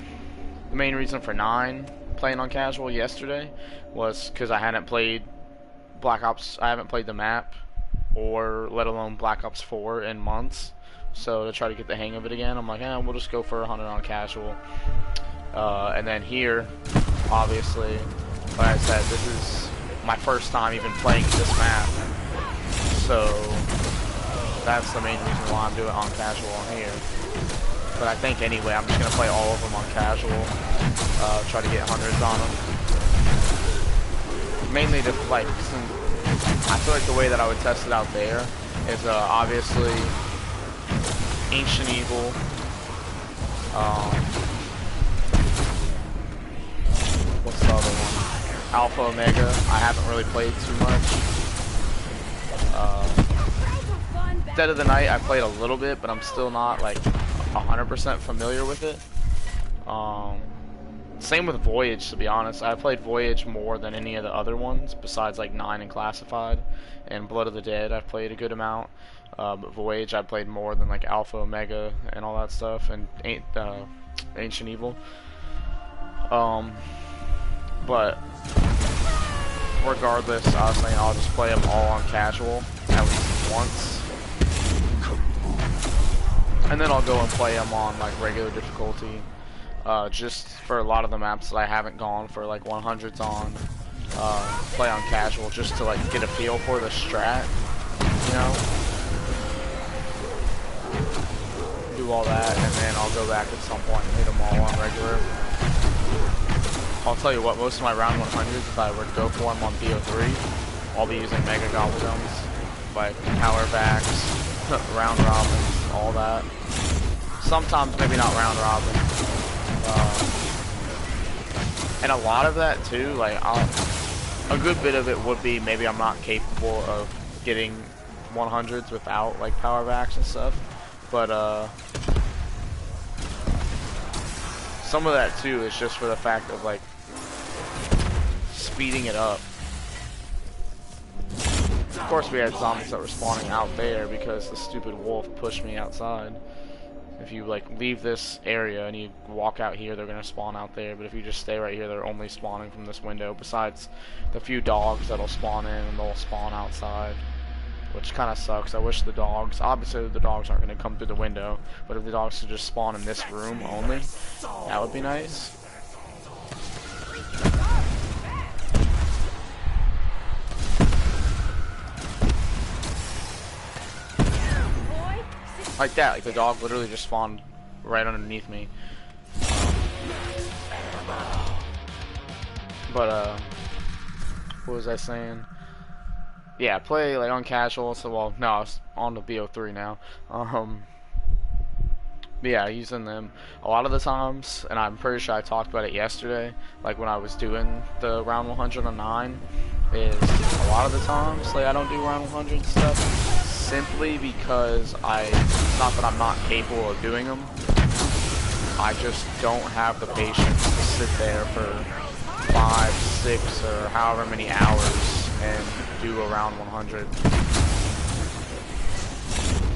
the main reason for 9 playing on casual yesterday was because I hadn't played Black Ops, I haven't played the map, or let alone Black Ops 4 in months. So to try to get the hang of it again, I'm like, we'll just go for 100 on casual. And then here, obviously, like I said, this is my first time even playing this map, so that's the main reason why I'm doing it on casual on here. But I think anyway, I'm just gonna play all of them on casual, try to get 100s on them. Mainly to like, I feel like the way that I would test it out there is obviously Ancient Evil. What's the other one? Alpha Omega. I haven't really played too much. Dead of the Night, I played a little bit, but I'm still not like 100% familiar with it. Same with Voyage, to be honest. I played Voyage more than any of the other ones, besides like 9 and Classified. And Blood of the Dead, I've played a good amount. But Voyage, I played more than like Alpha Omega and all that stuff, and Ancient Evil. But regardless, I was saying I'll just play them all on casual at least once, and then I'll go and play them on like regular difficulty just for a lot of the maps that I haven't gone for like 100s on, play on casual just to like get a feel for the strat, you know. Do all that, and then I'll go back at some point and hit them all on regular. I'll tell you what, most of my round 100s, if I were to go for them on BO3, I'll be using Mega Gobblegums, like power backs, round robins, all that. Sometimes maybe not round robin. And a lot of that too, like a good bit of it would be maybe I'm not capable of getting 100s without like power backs and stuff. But some of that too is just for the fact of like speeding it up. Of course we had zombies that were spawning out there because the stupid wolf pushed me outside. If you like leave this area and you walk out here, they're gonna spawn out there. But if you just stay right here, they're only spawning from this window. Besides the few dogs that'll spawn in and they'll spawn outside, which kind of sucks. I wish the dogs, obviously the dogs aren't gonna come through the window, but if the dogs could just spawn in this room only, that would be nice. Like that, like the dog literally just spawned right underneath me. But what was I saying? Yeah, play like on casual. So well, no, it's on the BO3 now. But yeah, using them a lot of the times, and I'm pretty sure I talked about it yesterday. Like when I was doing the round 109, is a lot of the times like I don't do round 100 stuff. Simply because it's not that I'm not capable of doing them, I just don't have the patience to sit there for 5, 6, or however many hours and do a round 100.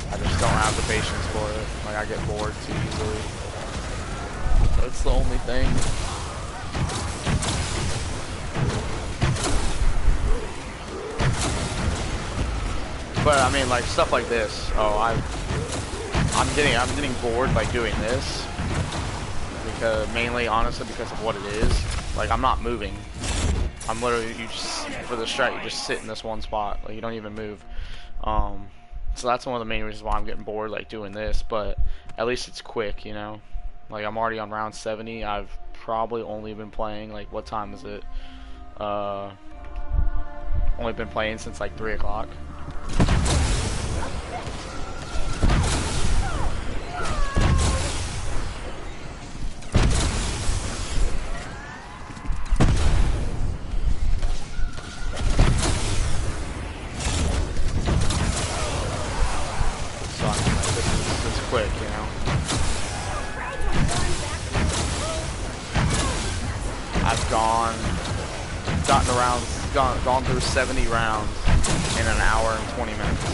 I just don't have the patience for it. Like, I get bored too easily. That's the only thing. But I mean, like stuff like this. Oh, I'm getting bored by doing this because mainly, honestly, because of what it is. Like I'm not moving. I'm literally for the strat you just sit in this one spot. Like you don't even move. So that's one of the main reasons why I'm getting bored like doing this. But at least it's quick, you know. Like I'm already on round 70. I've probably only been playing like what time is it? Only been playing since like 3 o'clock. So I mean, like, this is quick, you know. I've gotten around, gone through 70 rounds in an hour and 20 minutes.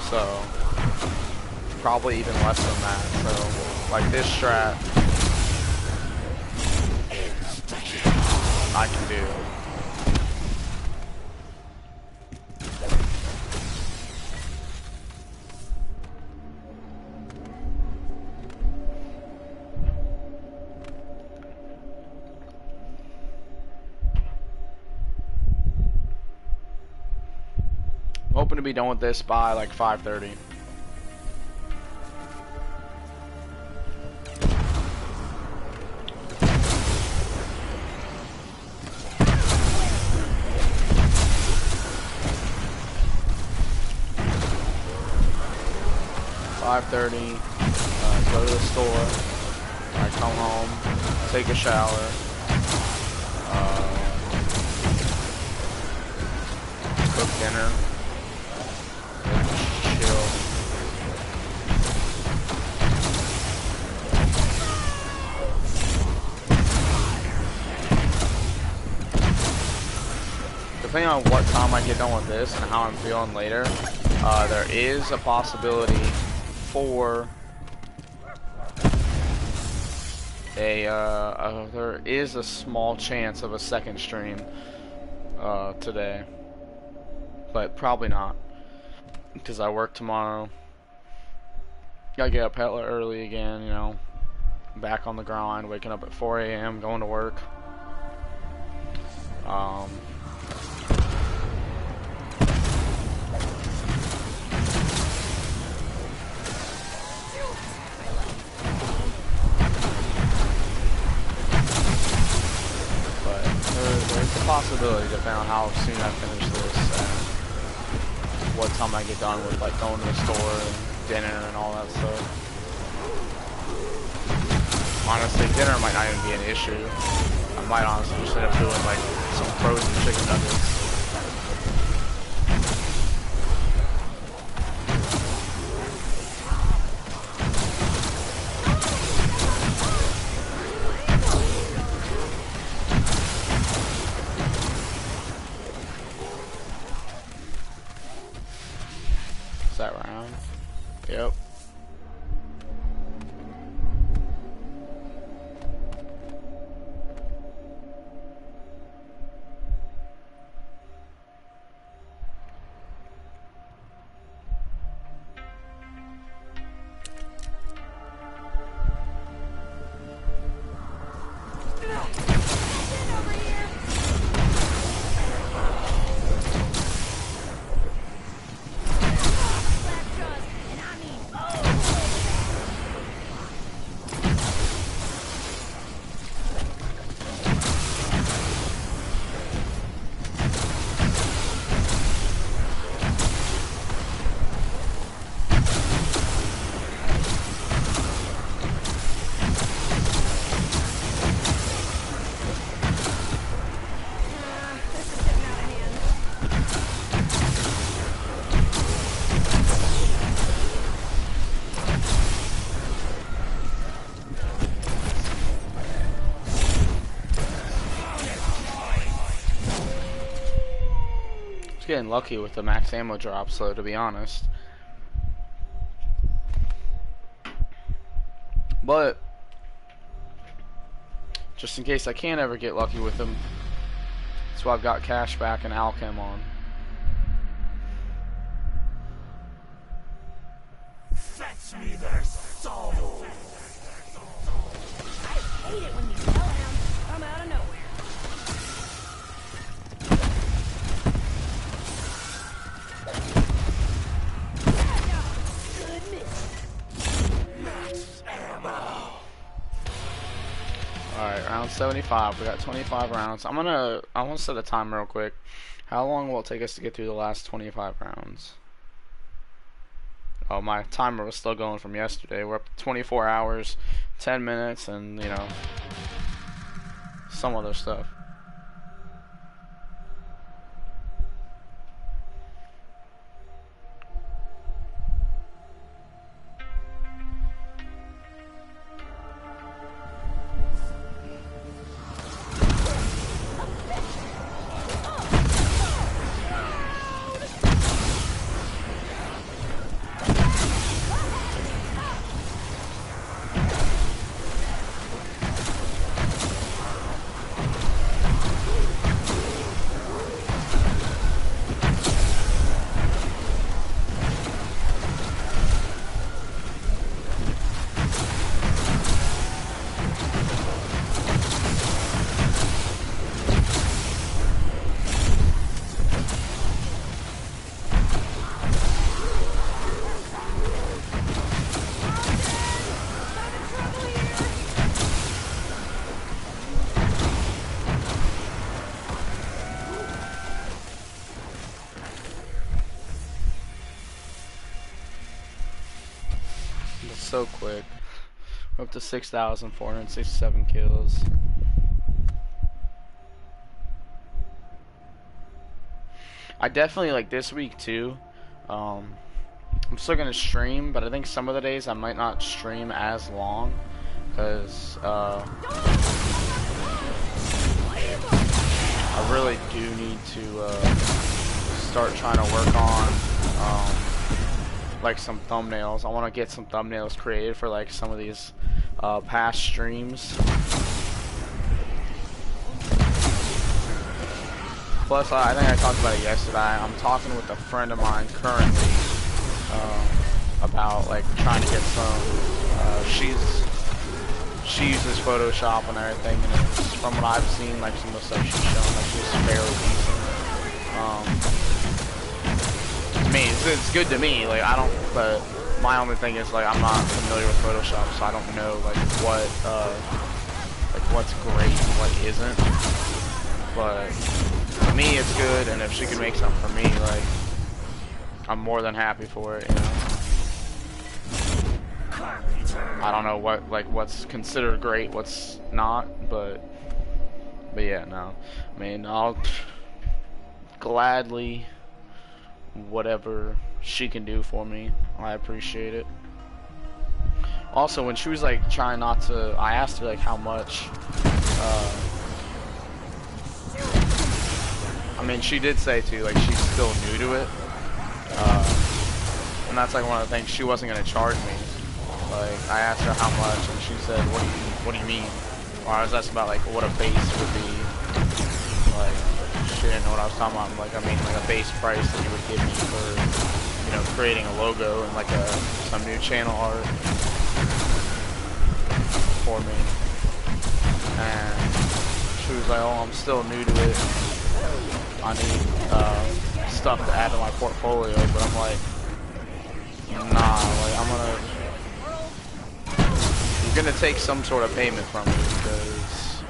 So, probably even less than that. So, like this strat, I can do. Hoping to be done with this by like 5:30. Go to the store. I come home, take a shower, cook dinner. Depending on what time I get done with this and how I'm feeling later, there is a possibility for there is a small chance of a second stream today, but probably not because I work tomorrow. Gotta get up hella early again, you know. back on the grind, waking up at 4 a.m., going to work. But there's a possibility, depending on how soon I finish this and what time I get done with like going to the store and dinner and all that stuff. Honestly, dinner might not even be an issue. I might honestly just end up doing like some frozen chicken nuggets. Is that round? Yep. Getting lucky with the max ammo drops, though, to be honest. But just in case I can't ever get lucky with them, that's why I've got cashback and alchem on. Fetch me their souls. I hate it when these hellhounds come out of nowhere. Alright, round 75. We got 25 rounds. I want to set a timer real quick. How long will it take us to get through the last 25 rounds? Oh, my timer was still going from yesterday. We're up to 24 hours, 10 minutes, and, you know, some other stuff. So quick. We're up to 6,467 kills. I definitely like this week too. I'm still gonna stream, but I think some of the days I might not stream as long because I really do need to start trying to work on like some thumbnails. I want to get some thumbnails created for like some of these past streams. Plus, I think I talked about it yesterday. I'm talking with a friend of mine currently about like trying to get some. she uses Photoshop and everything, and it's, from what I've seen, like some of the stuff she's shown, like she's fairly decent. To me, it's good to me. Like I don't, but my only thing is like I'm not familiar with Photoshop, so I don't know like what's great and what isn't. But to me, it's good, and if she can make something for me, like I'm more than happy for it. You know. I don't know what's considered great, what's not, but yeah, no. I mean, I'll gladly whatever she can do for me. I appreciate it. Also, when she was like trying not to, I asked her like how much. I mean, she did say too, like she's still new to it, and that's like one of the things she wasn't gonna charge me. Like I asked her how much, and she said, "What do you mean?" Or I was asked about like what a base would be. Like she didn't know what I was talking about. Like I mean, like a base price that you would give me for, you know, creating a logo and like some new channel art for me. And she was like, "Oh, I'm still new to it. I need stuff to add to my portfolio." But I'm like, nah, like you're gonna take some sort of payment from me, because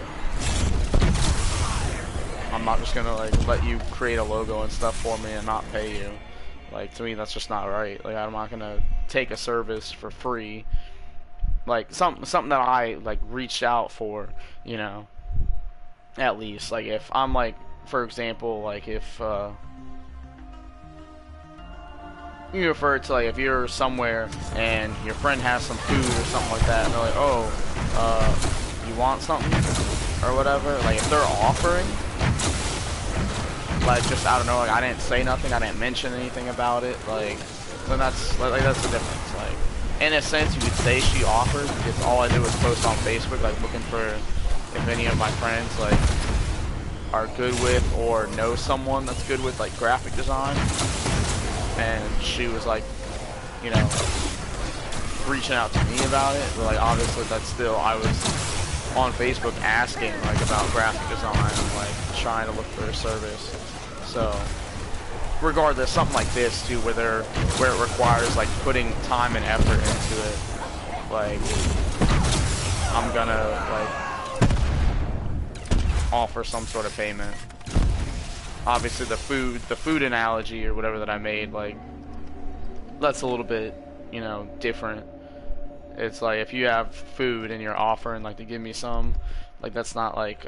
I'm not just gonna like let you create a logo and stuff for me and not pay you. Like to me, that's just not right. Like I'm not gonna take a service for free. Like something that I like reached out for, you know. At least like if I'm like, for example, like if you refer to like if you're somewhere and your friend has some food or something like that, and they're like, "Oh, you want something?" or whatever. Like if they're offering, like just I don't know, like I didn't say nothing, I didn't mention anything about it. Like then that's that's the difference. Like in a sense, you could say she offers because all I did was post on Facebook, like looking for if any of my friends like are good with or know someone that's good with like graphic design. And she was like, you know, reaching out to me about it, but like obviously that's still, I was on Facebook asking like about graphic design and like trying to look for a service. So regardless, something like this too, where it requires like putting time and effort into it, like I'm gonna like offer some sort of payment. Obviously the food analogy or whatever that I made, like that's a little bit, you know, different. It's like if you have food and you're offering like to give me some, like that's not like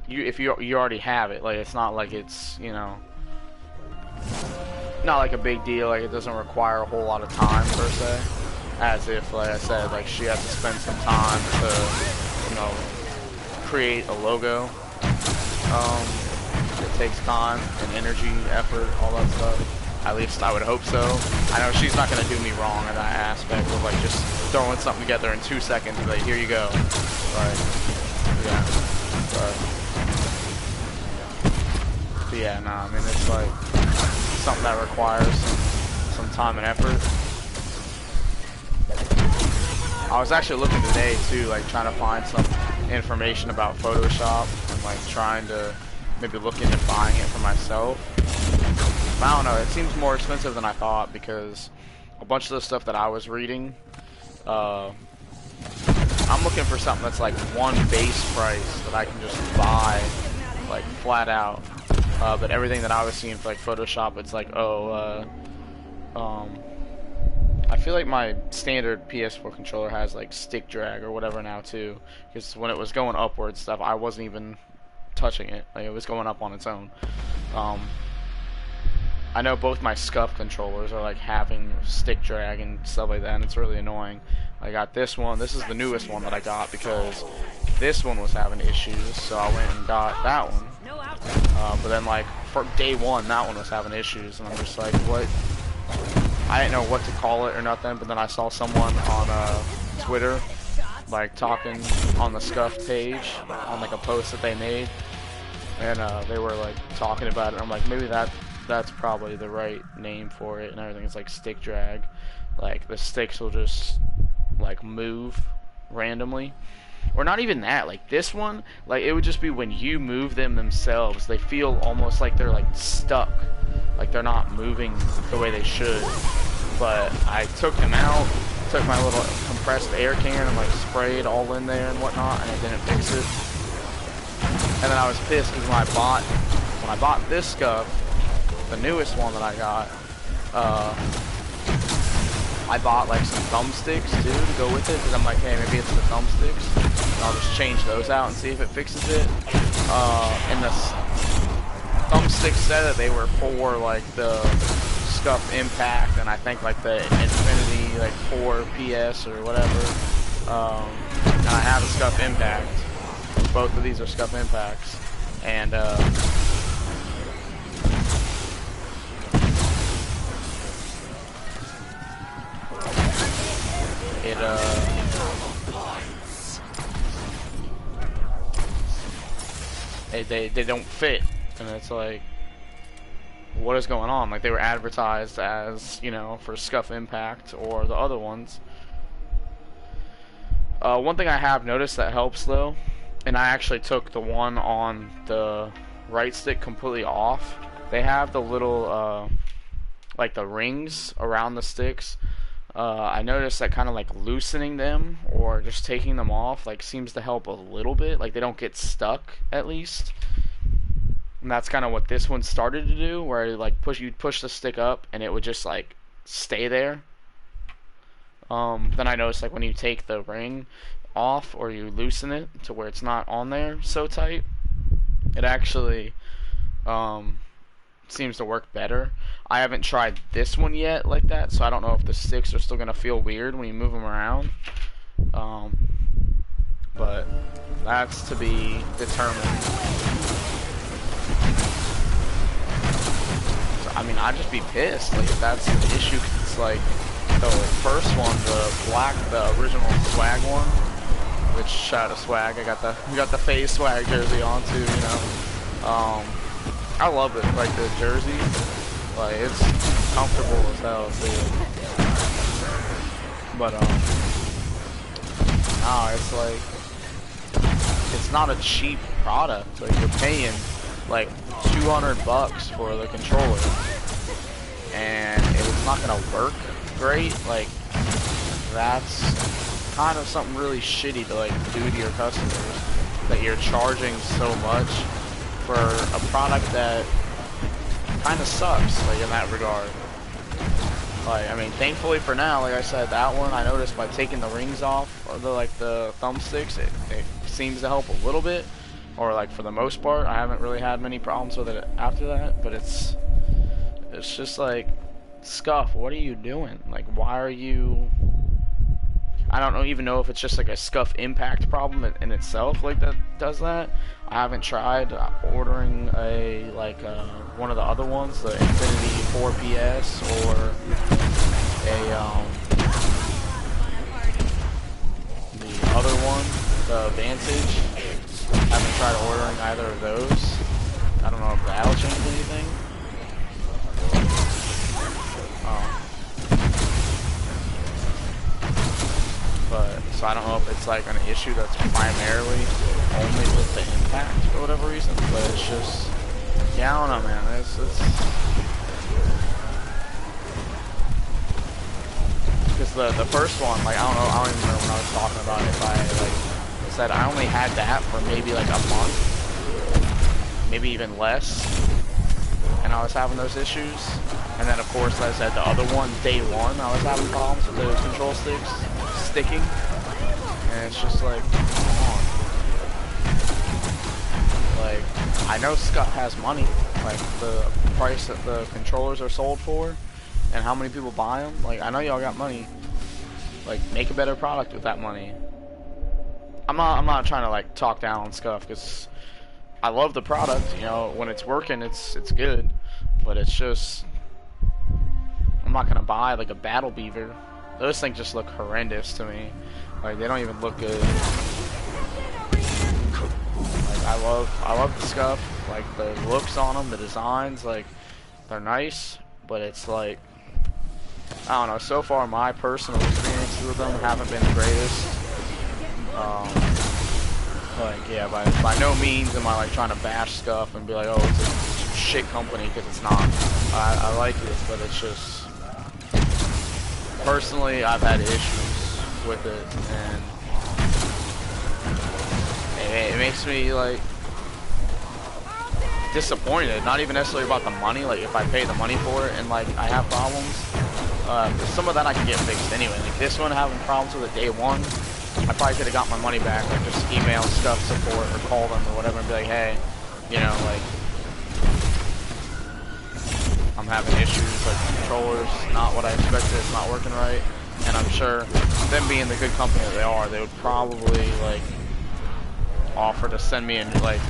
if you already have it, like it's not like it's, you know, not like a big deal, like it doesn't require a whole lot of time per se, as if like I said, like she has to spend some time to, you know, create a logo. It takes time and energy, effort, all that stuff. At least I would hope so. I know she's not going to do me wrong in that aspect of like just throwing something together in 2 seconds and be like, here you go. Like, yeah. But yeah, nah, I mean, it's like something that requires some time and effort. I was actually looking today too, like trying to find some information about Photoshop and like trying to maybe look into buying it for myself. But I don't know, it seems more expensive than I thought because a bunch of the stuff that I was reading, I'm looking for something that's like one base price that I can just buy like flat out. But everything that I was seeing for like Photoshop, it's like, I feel like my standard PS4 controller has like stick drag or whatever now too, because when it was going upwards stuff, I wasn't even touching it, like it was going up on its own. I know both my scuff controllers are like having stick drag and stuff like that, and it's really annoying. I got this one, this is the newest one that I got because this one was having issues, so I went and got that one. But then like for day one, that one was having issues, and I'm just like, what? I didn't know what to call it or nothing, but then I saw someone on Twitter like talking on the scuff page on like a post that they made, and they were like talking about it. I'm like, maybe that's probably the right name for it and everything. It's like stick drag, like the sticks will just like move randomly. Or not even that, like this one, like it would just be when you move them themselves, they feel almost like they're like stuck, like they're not moving the way they should. But I took them out, took my little compressed air can and like sprayed all in there and whatnot, and it didn't fix it. And then I was pissed because when I bought this scuff, the newest one that I got, I bought like some thumbsticks too to go with it, because I'm like, hey, maybe it's the thumbsticks, and I'll just change those out and see if it fixes it. And the thumbsticks said that they were for like the Scuff Impact, and I think like the Infinity like 4 PS or whatever. And I have a Scuff Impact. Both of these are Scuff Impacts, and they don't fit, and it's like, what is going on? Like, they were advertised as, you know, for Scuff Impact or the other ones. One thing I have noticed that helps though, and I actually took the one on the right stick completely off. They have the little like the rings around the sticks. I noticed that kind of like loosening them or just taking them off like seems to help a little bit. Like they don't get stuck, at least. And that's kind of what this one started to do, where like you'd push the stick up and it would just like stay there. Then I noticed like when you take the ring off or you loosen it to where it's not on there so tight, it actually seems to work better. I haven't tried this one yet like that, so I don't know if the sticks are still gonna feel weird when you move them around. But that's to be determined. So, I mean, I'd just be pissed like if that's an issue, 'cause it's like the first one, the original swag one, which shout out to swag. We got the phase swag jersey on too, you know. I love it, like the jersey, like it's comfortable as hell too. But no, it's like it's not a cheap product. Like you're paying like $200 for the controller, and it's not gonna work great. Like that's kind of something really shitty to like do to your customers, that you're charging so much for a product that kind of sucks, like in that regard. Like, I mean, thankfully for now, like I said, that one I noticed by taking the rings off, or the thumbsticks, it seems to help a little bit, or like for the most part. I haven't really had many problems with it after that, but it's just like, Scuff, what are you doing? Like, why are you? I don't even know if it's just like a Scuff Impact problem in itself, like that does that. I haven't tried ordering a one of the other ones, the Infinity 4 PS or the other one, the Vantage. I haven't tried ordering either of those. I don't know if that'll change anything. But so I don't know if it's like an issue that's primarily only with the impact for whatever reason, but it's just, yeah, I don't know, man. It's because the first one, like, I don't even remember when I was talking about it. If I said I only had that for maybe like a month, maybe even less, and I was having those issues. And then of course, like I said, the other one, day one, I was having problems with the control sticks sticking, and it's just like, come on. Like, I know Scott has money, like the price that the controllers are sold for, and how many people buy them. Like, I know y'all got money. Like, make a better product with that money. I'm not trying to like talk down on Scuff, because I love the product. You know, when it's working, it's good, but it's just, I'm not gonna buy like a Battle Beaver. Those things just look horrendous to me. Like, they don't even look good. Like, I love the Scuff. Like, the looks on them, the designs, like, they're nice, but it's like, I don't know, so far my personal experiences with them haven't been the greatest. Like, yeah, by no means am I like trying to bash stuff and be like, oh, it's a shit company, because it's not. I like it, but it's just, personally, I've had issues with it, and it makes me like disappointed. Not even necessarily about the money. Like, if I pay the money for it and like I have problems, some of that I can get fixed anyway. Like this one, having problems with it day one, I probably could have got my money back. Like just email stuff support or call them or whatever and be like, hey, you know, like I'm having issues. Like the controller's not what I expected. It's not working right. And I'm sure them being the good company that they are, they would probably like offer to send me a like,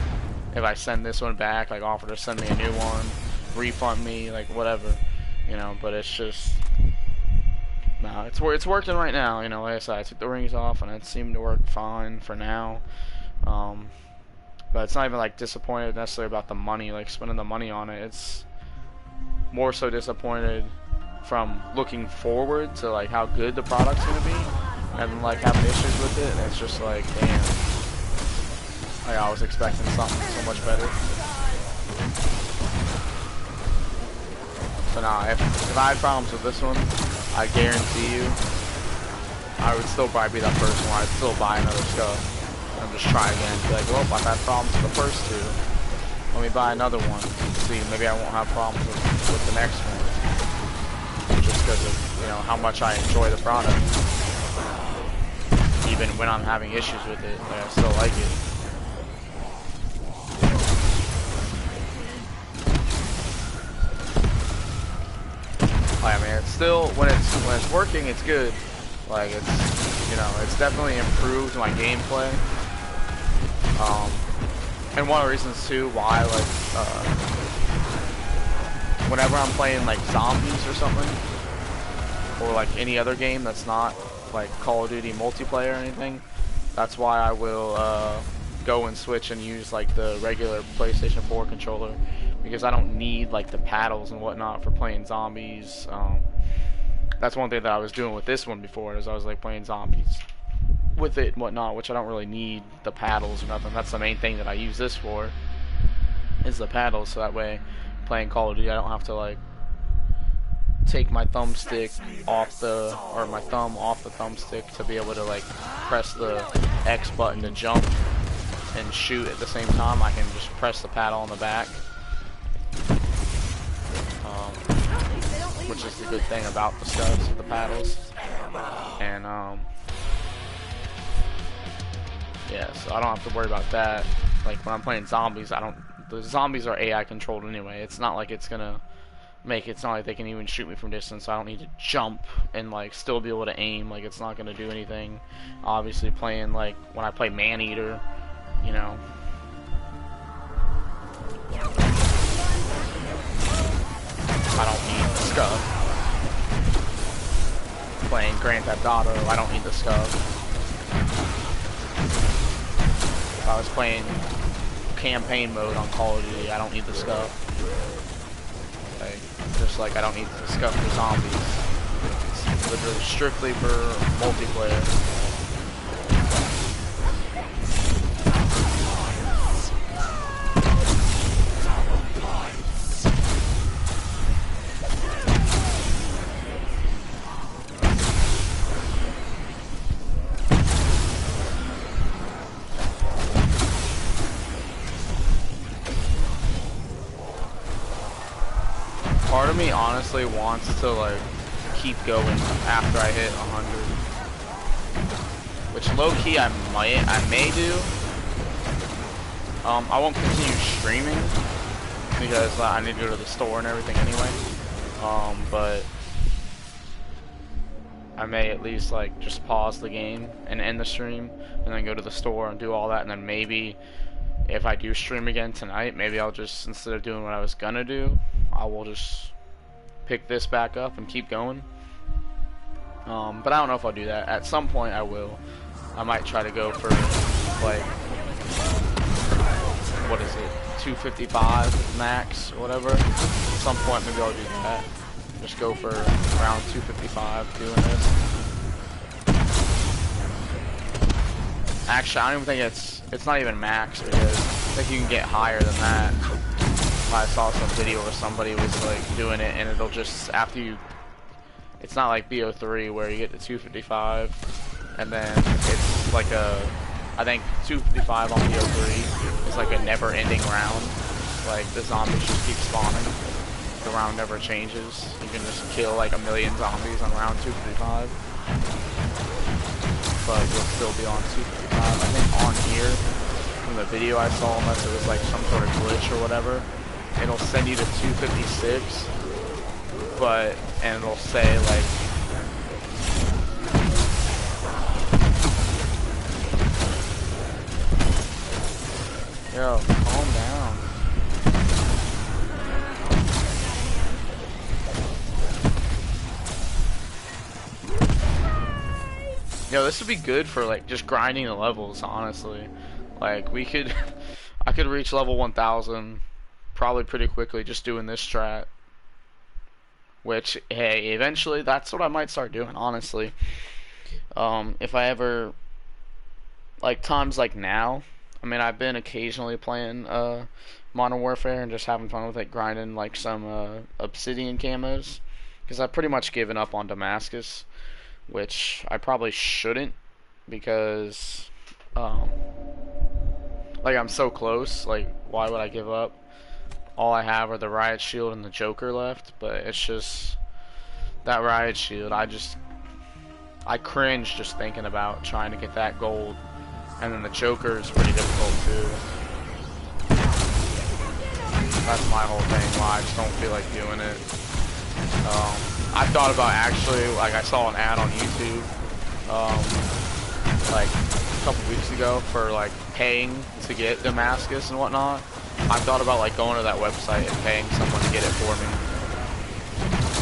if I send this one back, like offer to send me a new one, refund me, like whatever, you know. But it's just, no, it's working right now, you know. Like I said, I took the rings off and it seemed to work fine for now. But it's not even like disappointed necessarily about the money, like spending the money on it. It's more so disappointed from looking forward to like how good the product's gonna be, and like having issues with it. And it's just like, damn. Like I was expecting something so much better. So now, if I had problems with this one, I guarantee you, I would still probably be that person where I'd still buy another stuff and just try again. Be like, well, I've had problems with the first two. Let me buy another one. See, maybe I won't have problems with the next one. Just because of, you know, how much I enjoy the product. Even when I'm having issues with it, like I still like it. I mean, it's still, when it's working, it's good. Like it's, you know, it's definitely improved my gameplay. And one of the reasons too why, like, whenever I'm playing like zombies or something, or like any other game that's not like Call of Duty multiplayer or anything, that's why I will go and switch and use like the regular PlayStation 4 controller. Because I don't need like the paddles and whatnot for playing zombies. That's one thing that I was doing with this one before, is I was like playing zombies with it and whatnot, which I don't really need the paddles or nothing. That's the main thing that I use this for, is the paddles, so that way playing Call of Duty I don't have to like take my thumbstick off the, or my thumb off the thumbstick to be able to like press the X button to jump and shoot at the same time. I can just press the paddle on the back. Which is the good thing about the studs, the paddles. And yeah, so I don't have to worry about that. Like when I'm playing zombies, the zombies are AI controlled anyway. It's not like it's gonna it's not like they can even shoot me from distance. I don't need to jump and like still be able to aim. Like it's not gonna do anything. Obviously playing like when I play Man-Eater, you know, I don't need the stuff. Playing Grand Theft Auto, I don't need the stuff. If I was playing campaign mode on Call of Duty, I don't need the stuff. Like, just like I don't need the stuff for zombies. It's literally strictly for multiplayer. Part of me honestly wants to like keep going after I hit 100, which low-key I may do. I won't continue streaming because I need to go to the store and everything anyway. But I may at least like just pause the game and end the stream and then go to the store and do all that, and then maybe if I do stream again tonight, maybe I'll just, instead of doing what I was gonna do, I will just pick this back up and keep going. But I don't know if I'll do that. At some point I will. I might try to go for like, what is it, 255 max or whatever. At some point maybe I'll do that. Just go for around 255 doing this. Actually, I don't even think it's not even max because I think you can get higher than that. I saw some video where somebody was like doing it, and it'll just after you. It's not like BO3 where you get to 255, and then it's like I think 255 on BO3 is like a never-ending round. Like the zombies just keep spawning. The round never changes. You can just kill like a million zombies on round 255. But you'll still be on 255. I think on here, from the video I saw, unless it was like some sort of glitch or whatever, it'll send you to 256. And it'll say like yo, calm down. Yo, this would be good for like just grinding the levels, honestly. Like I could reach level 1000 probably pretty quickly just doing this strat. Which, hey, eventually that's what I might start doing, honestly. If I ever, like, times like now, I mean, I've been occasionally playing Modern Warfare and just having fun with it, grinding, like, some obsidian camos. Because I've pretty much given up on Damascus, which I probably shouldn't, because, like, I'm so close, like, why would I give up? All I have are the riot shield and the Joker left, but it's just that riot shield. I cringe just thinking about trying to get that gold, and then the Joker is pretty difficult too. That's my whole thing. Why I just don't feel like doing it. I thought about actually, like I saw an ad on YouTube, like a couple weeks ago for like paying to get Damascus and whatnot. I thought about like going to that website and paying someone to get it for me,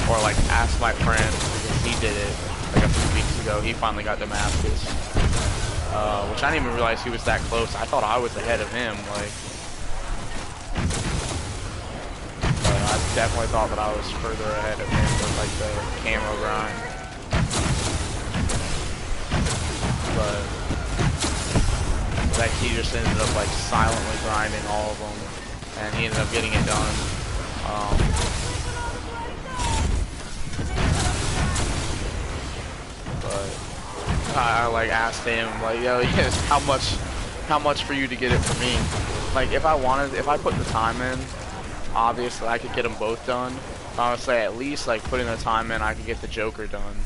or like ask my friend because he did it like a few weeks ago. He finally got Damascus, which I didn't even realize he was that close. I thought I was ahead of him, like. But I definitely thought that I was further ahead of him with like the camo grind. But that he just ended up like silently grinding all of them, and he ended up getting it done. But I like asked him like, yo, yes, how much for you to get it for me? Like if I put the time in, obviously I could get them both done. I would say at least like putting the time in, I could get the Joker done.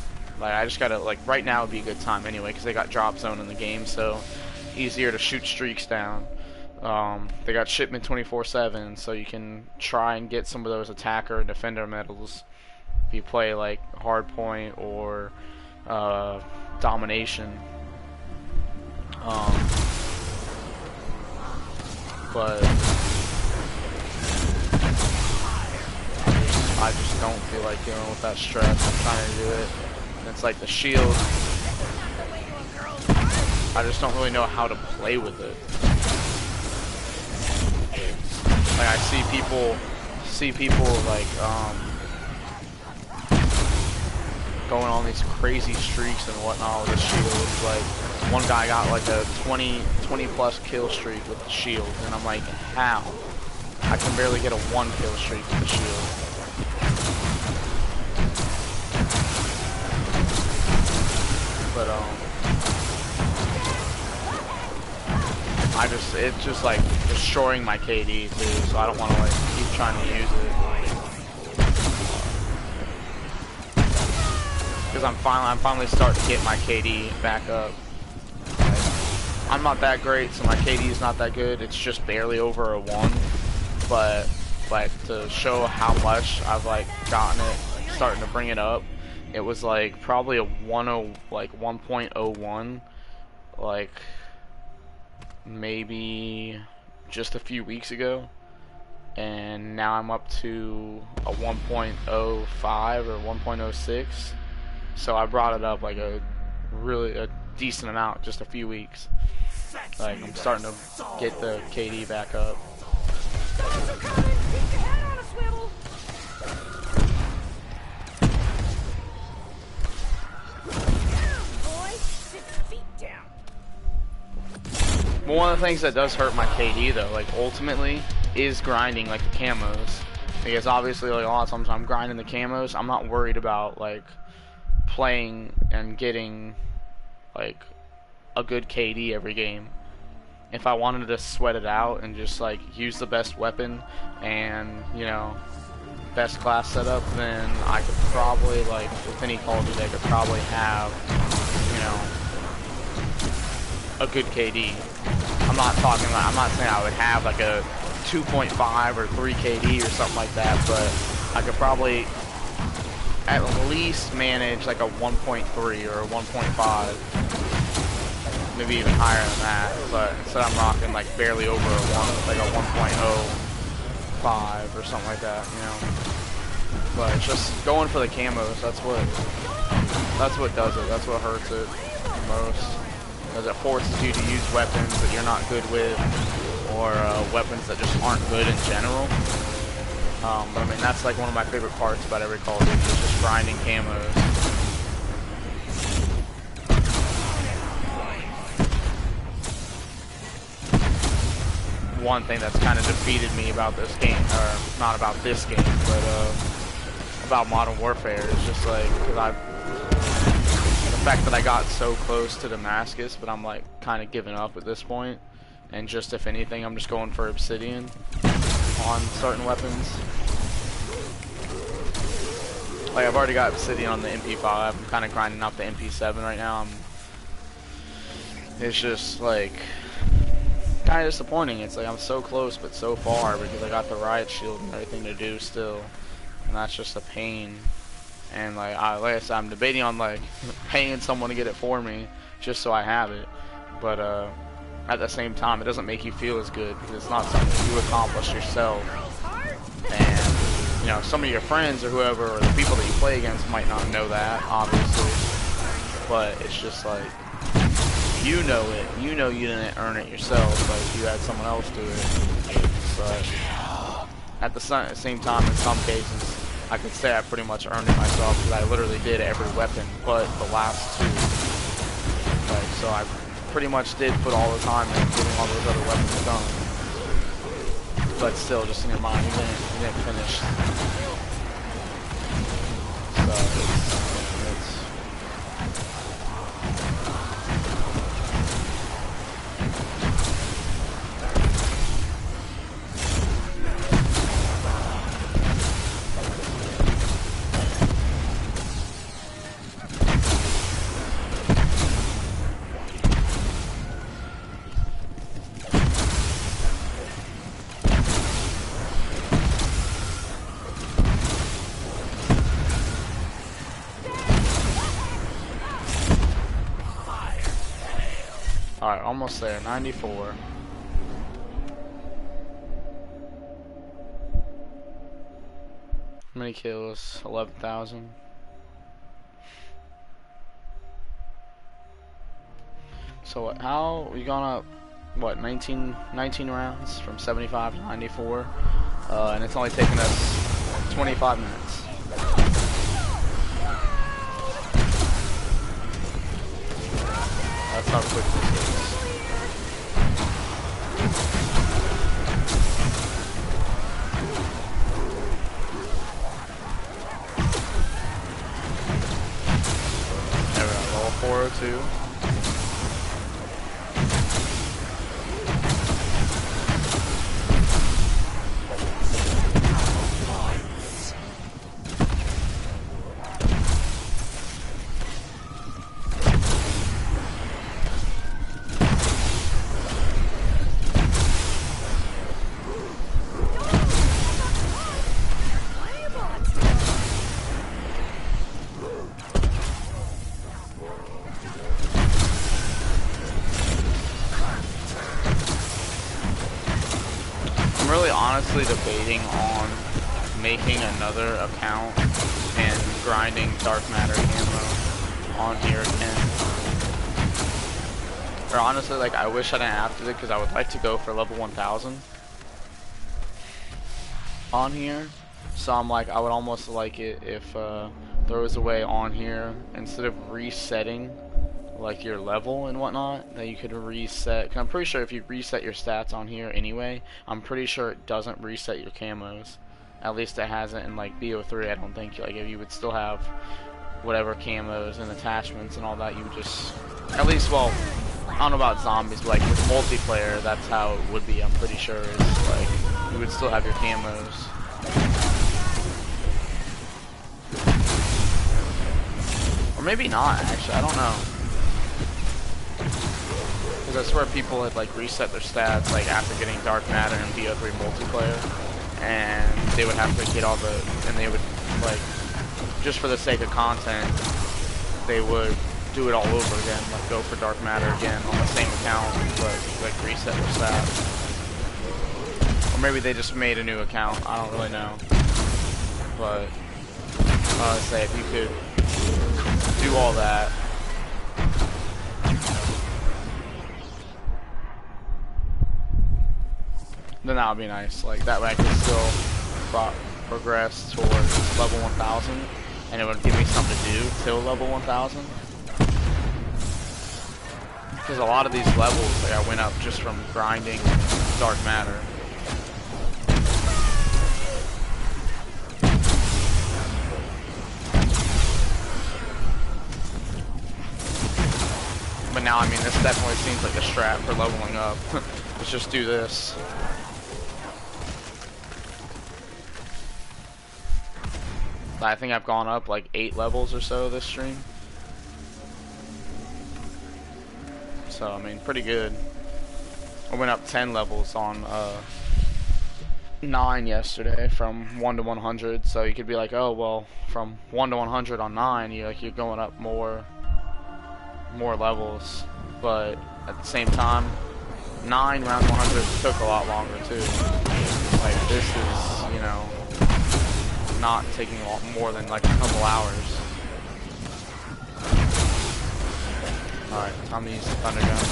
Like I just gotta like right now would be a good time anyway because they got drop zone in the game, so easier to shoot streaks down. They got shipment 24/7, so you can try and get some of those attacker and defender medals if you play like hardpoint or domination. But I just don't feel like dealing with that stress. I'm trying to do it. And it's like the shield. I just don't really know how to play with it. Like I see people like going on these crazy streaks and whatnot with the shield. Like one guy got like a 20 plus kill streak with the shield, and I'm like, how? I can barely get a 1 kill streak with the shield. But it's just like destroying my KD too, so I don't want to like keep trying to use it. Because I'm finally starting to get my KD back up. Like, I'm not that great, so my KD is not that good. It's just barely over a 1. But like to show how much I've like gotten it, starting to bring it up, it was like probably a 1.01, like maybe just a few weeks ago, and now I'm up to a 1.05 or 1.06. So I brought it up like a decent amount just a few weeks. Like I'm starting to get the KD back up. But one of the things that does hurt my KD though, like ultimately, is grinding like the camos. Because obviously, like a lot of times I'm grinding the camos, I'm not worried about like playing and getting like a good KD every game. If I wanted to sweat it out and just like use the best weapon and, you know, best class setup, then I could probably, like, with any Call of Duty, I could probably have, you know, a good KD. I'm not saying I would have like a 2.5 or 3 KD or something like that, but I could probably at least manage like a 1.3 or a 1.5, maybe even higher than that. But instead I'm rocking like barely over a 1.05 or something like that, you know. But it's just going for the camos. That's what does it. That's what hurts it the most. Because it forces you to use weapons that you're not good with, or weapons that just aren't good in general. But I mean, that's like one of my favorite parts about every Call of Duty, is just grinding camos. One thing that's kind of defeated me about this game, or not about this game, but about Modern Warfare, is just like, because the fact that I got so close to Damascus, but I'm like kind of giving up at this point, and just if anything, I'm just going for Obsidian on certain weapons. Like I've already got Obsidian on the MP5. I'm kind of grinding out the MP7 right now. It's just like kind of disappointing. It's like I'm so close but so far, because I got the riot shield and everything to do still, and that's just a pain. And like I said, I'm debating on like paying someone to get it for me just so I have it, but at the same time it doesn't make you feel as good, because it's not something you accomplish yourself. And you know, some of your friends or whoever, or the people that you play against, might not know that, obviously, but it's just like, you know it. You know you didn't earn it yourself, but you had someone else do it. But at the same time, in some cases, I could say I pretty much earned it myself, because I literally did every weapon but the last two. Like, so I pretty much did put all the time in getting all those other weapons done. But still, just in your mind, you didn't finish. So it's alright, almost there. 94. How many kills? 11,000. So what, how we gone up, what, 19 rounds from 75 to 94, and it's only taken us 25 minutes. That's how quick this is. There we go, level 402. I'm really honestly debating on making another account and grinding dark matter ammo on here again. Or honestly, like, I wish I didn't have to, because I would like to go for level 1000 on here. So I'm like, I would almost like it if there was a way on here, instead of resetting like your level and whatnot, that you could reset. Cause I'm pretty sure if you reset your stats on here anyway, I'm pretty sure it doesn't reset your camos. At least it hasn't in like BO3. I don't think like if you would still have whatever camos and attachments and all that, you would just at least well, I don't know about zombies, but like with multiplayer, that's how it would be. I'm pretty sure is like you would still have your camos. Or maybe not, actually, I don't know. Because I swear people had like reset their stats like after getting Dark Matter and BO3 multiplayer, and they would have to get all the, and they would like, just for the sake of content, they would do it all over again, like go for Dark Matter again on the same account, but like reset their stats. Or maybe they just made a new account, I don't really know. But, I would say if you could do all that, then that would be nice. Like that way I could still progress towards level 1000, and it would give me something to do till level 1000. Because a lot of these levels, like I went up just from grinding Dark Matter. But now, I mean, this definitely seems like a strat for leveling up. Let's just do this. I think I've gone up like 8 levels or so this stream. So, I mean, pretty good. I went up 10 levels on 9 yesterday from 1 to 100. So you could be like, oh, well, from 1 to 100 on 9, you're going up more levels, but at the same time 9 round 100 took a lot longer too. Like this is, you know, not taking a lot more than like a couple hours. Alright, time to use the thunder gun.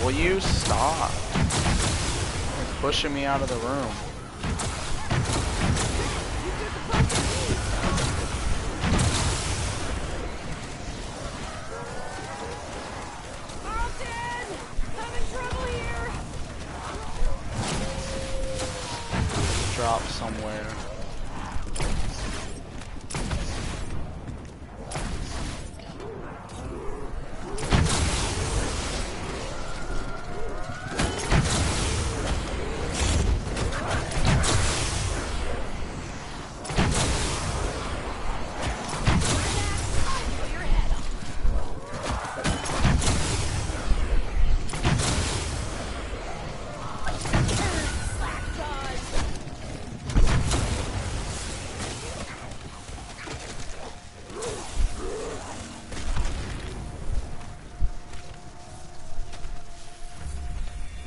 Will you stop? It's pushing me out of the room. Toten! I'm in trouble here! Drop somewhere.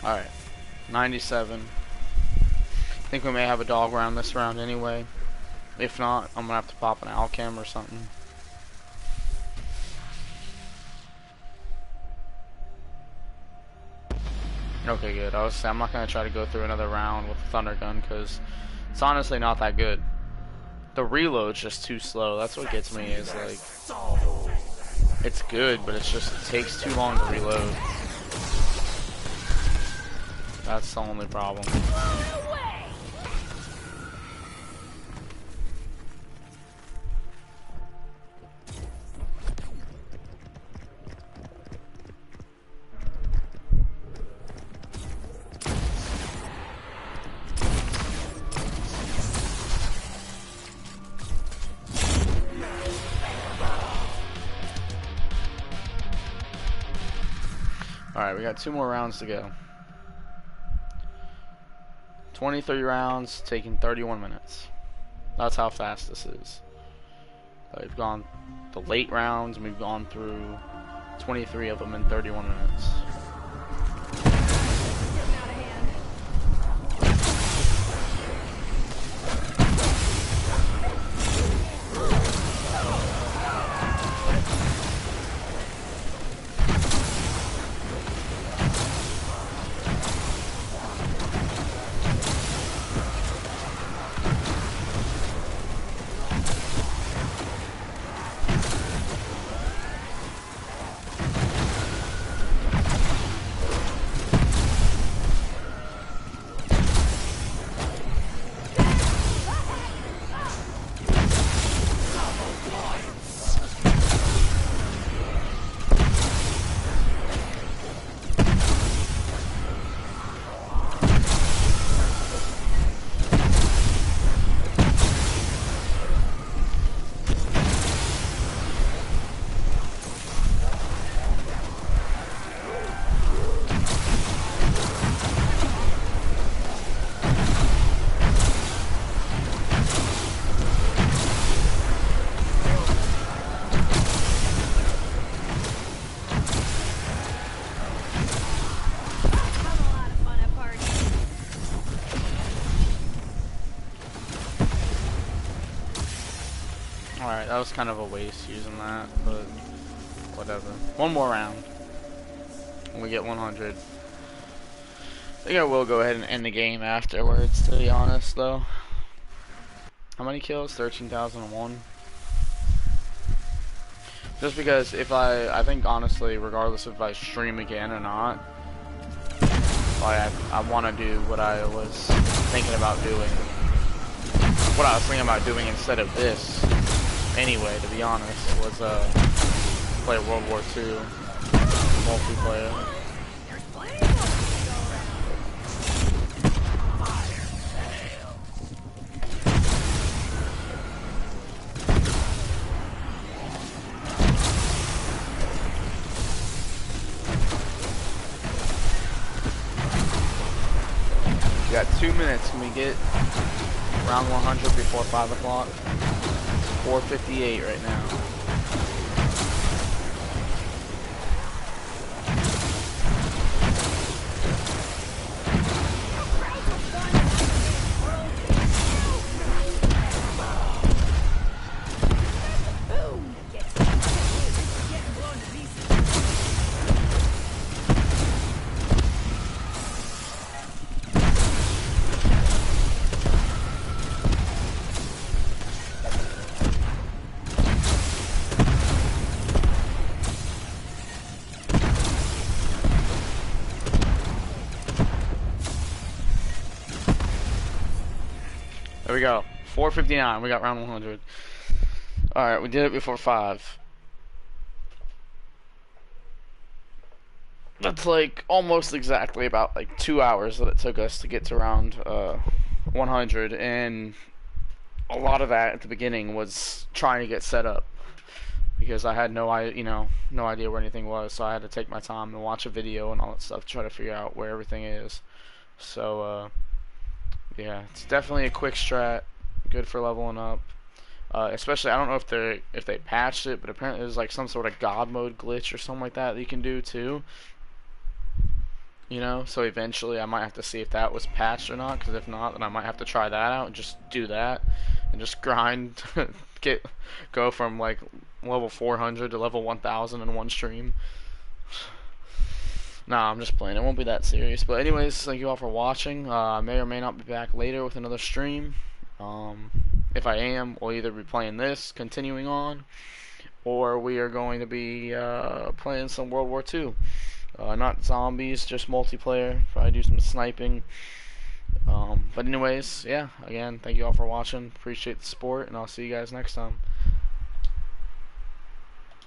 Alright, 97. I think we may have a dog round this round anyway. If not, I'm gonna have to pop an Alchem or something. Okay, good. I was saying I'm not gonna try to go through another round with a thunder gun because it's honestly not that good. The reload's just too slow. That's what gets me. Is like it's good, but it's just it takes too long to reload. That's the only problem. Alright, we got 2 more rounds to go. 23 rounds, taking 31 minutes. That's how fast this is. We've gone the late rounds, and we've gone through 23 of them in 31 minutes. Alright, that was kind of a waste using that, but whatever. One more round. And we get 100. I think I will go ahead and end the game afterwards, to be honest, though. How many kills? 13,001. Just because if I think honestly, regardless if I stream again or not, I want to do what I was thinking about doing. What I was thinking about doing instead of this, anyway, to be honest, was play World War II multiplayer. We got 2 minutes. Can we get round 100 before 5 o'clock? 4:58 right now. There we go. 4:59. We got round 100. Alright, we did it before 5. That's like almost exactly about like 2 hours that it took us to get to round 100, and a lot of that at the beginning was trying to get set up because I had no idea where anything was, so I had to take my time and watch a video and all that stuff to try to figure out where everything is. So yeah, it's definitely a quick strat, good for leveling up. Especially, I don't know if they patched it, but apparently there's like some sort of God mode glitch or something like that you can do too. You know, so eventually I might have to see if that was patched or not, because if not, then I might have to try that out and just do that and just grind, go from like level 400 to level 1000 in one stream. Nah, I'm just playing. It won't be that serious. But anyways, thank you all for watching. I may or may not be back later with another stream. If I am, we'll either be playing this, continuing on, or we are going to be playing some World War II. Not zombies, just multiplayer. Probably do some sniping. But anyways, yeah, again, thank you all for watching. Appreciate the support, and I'll see you guys next time.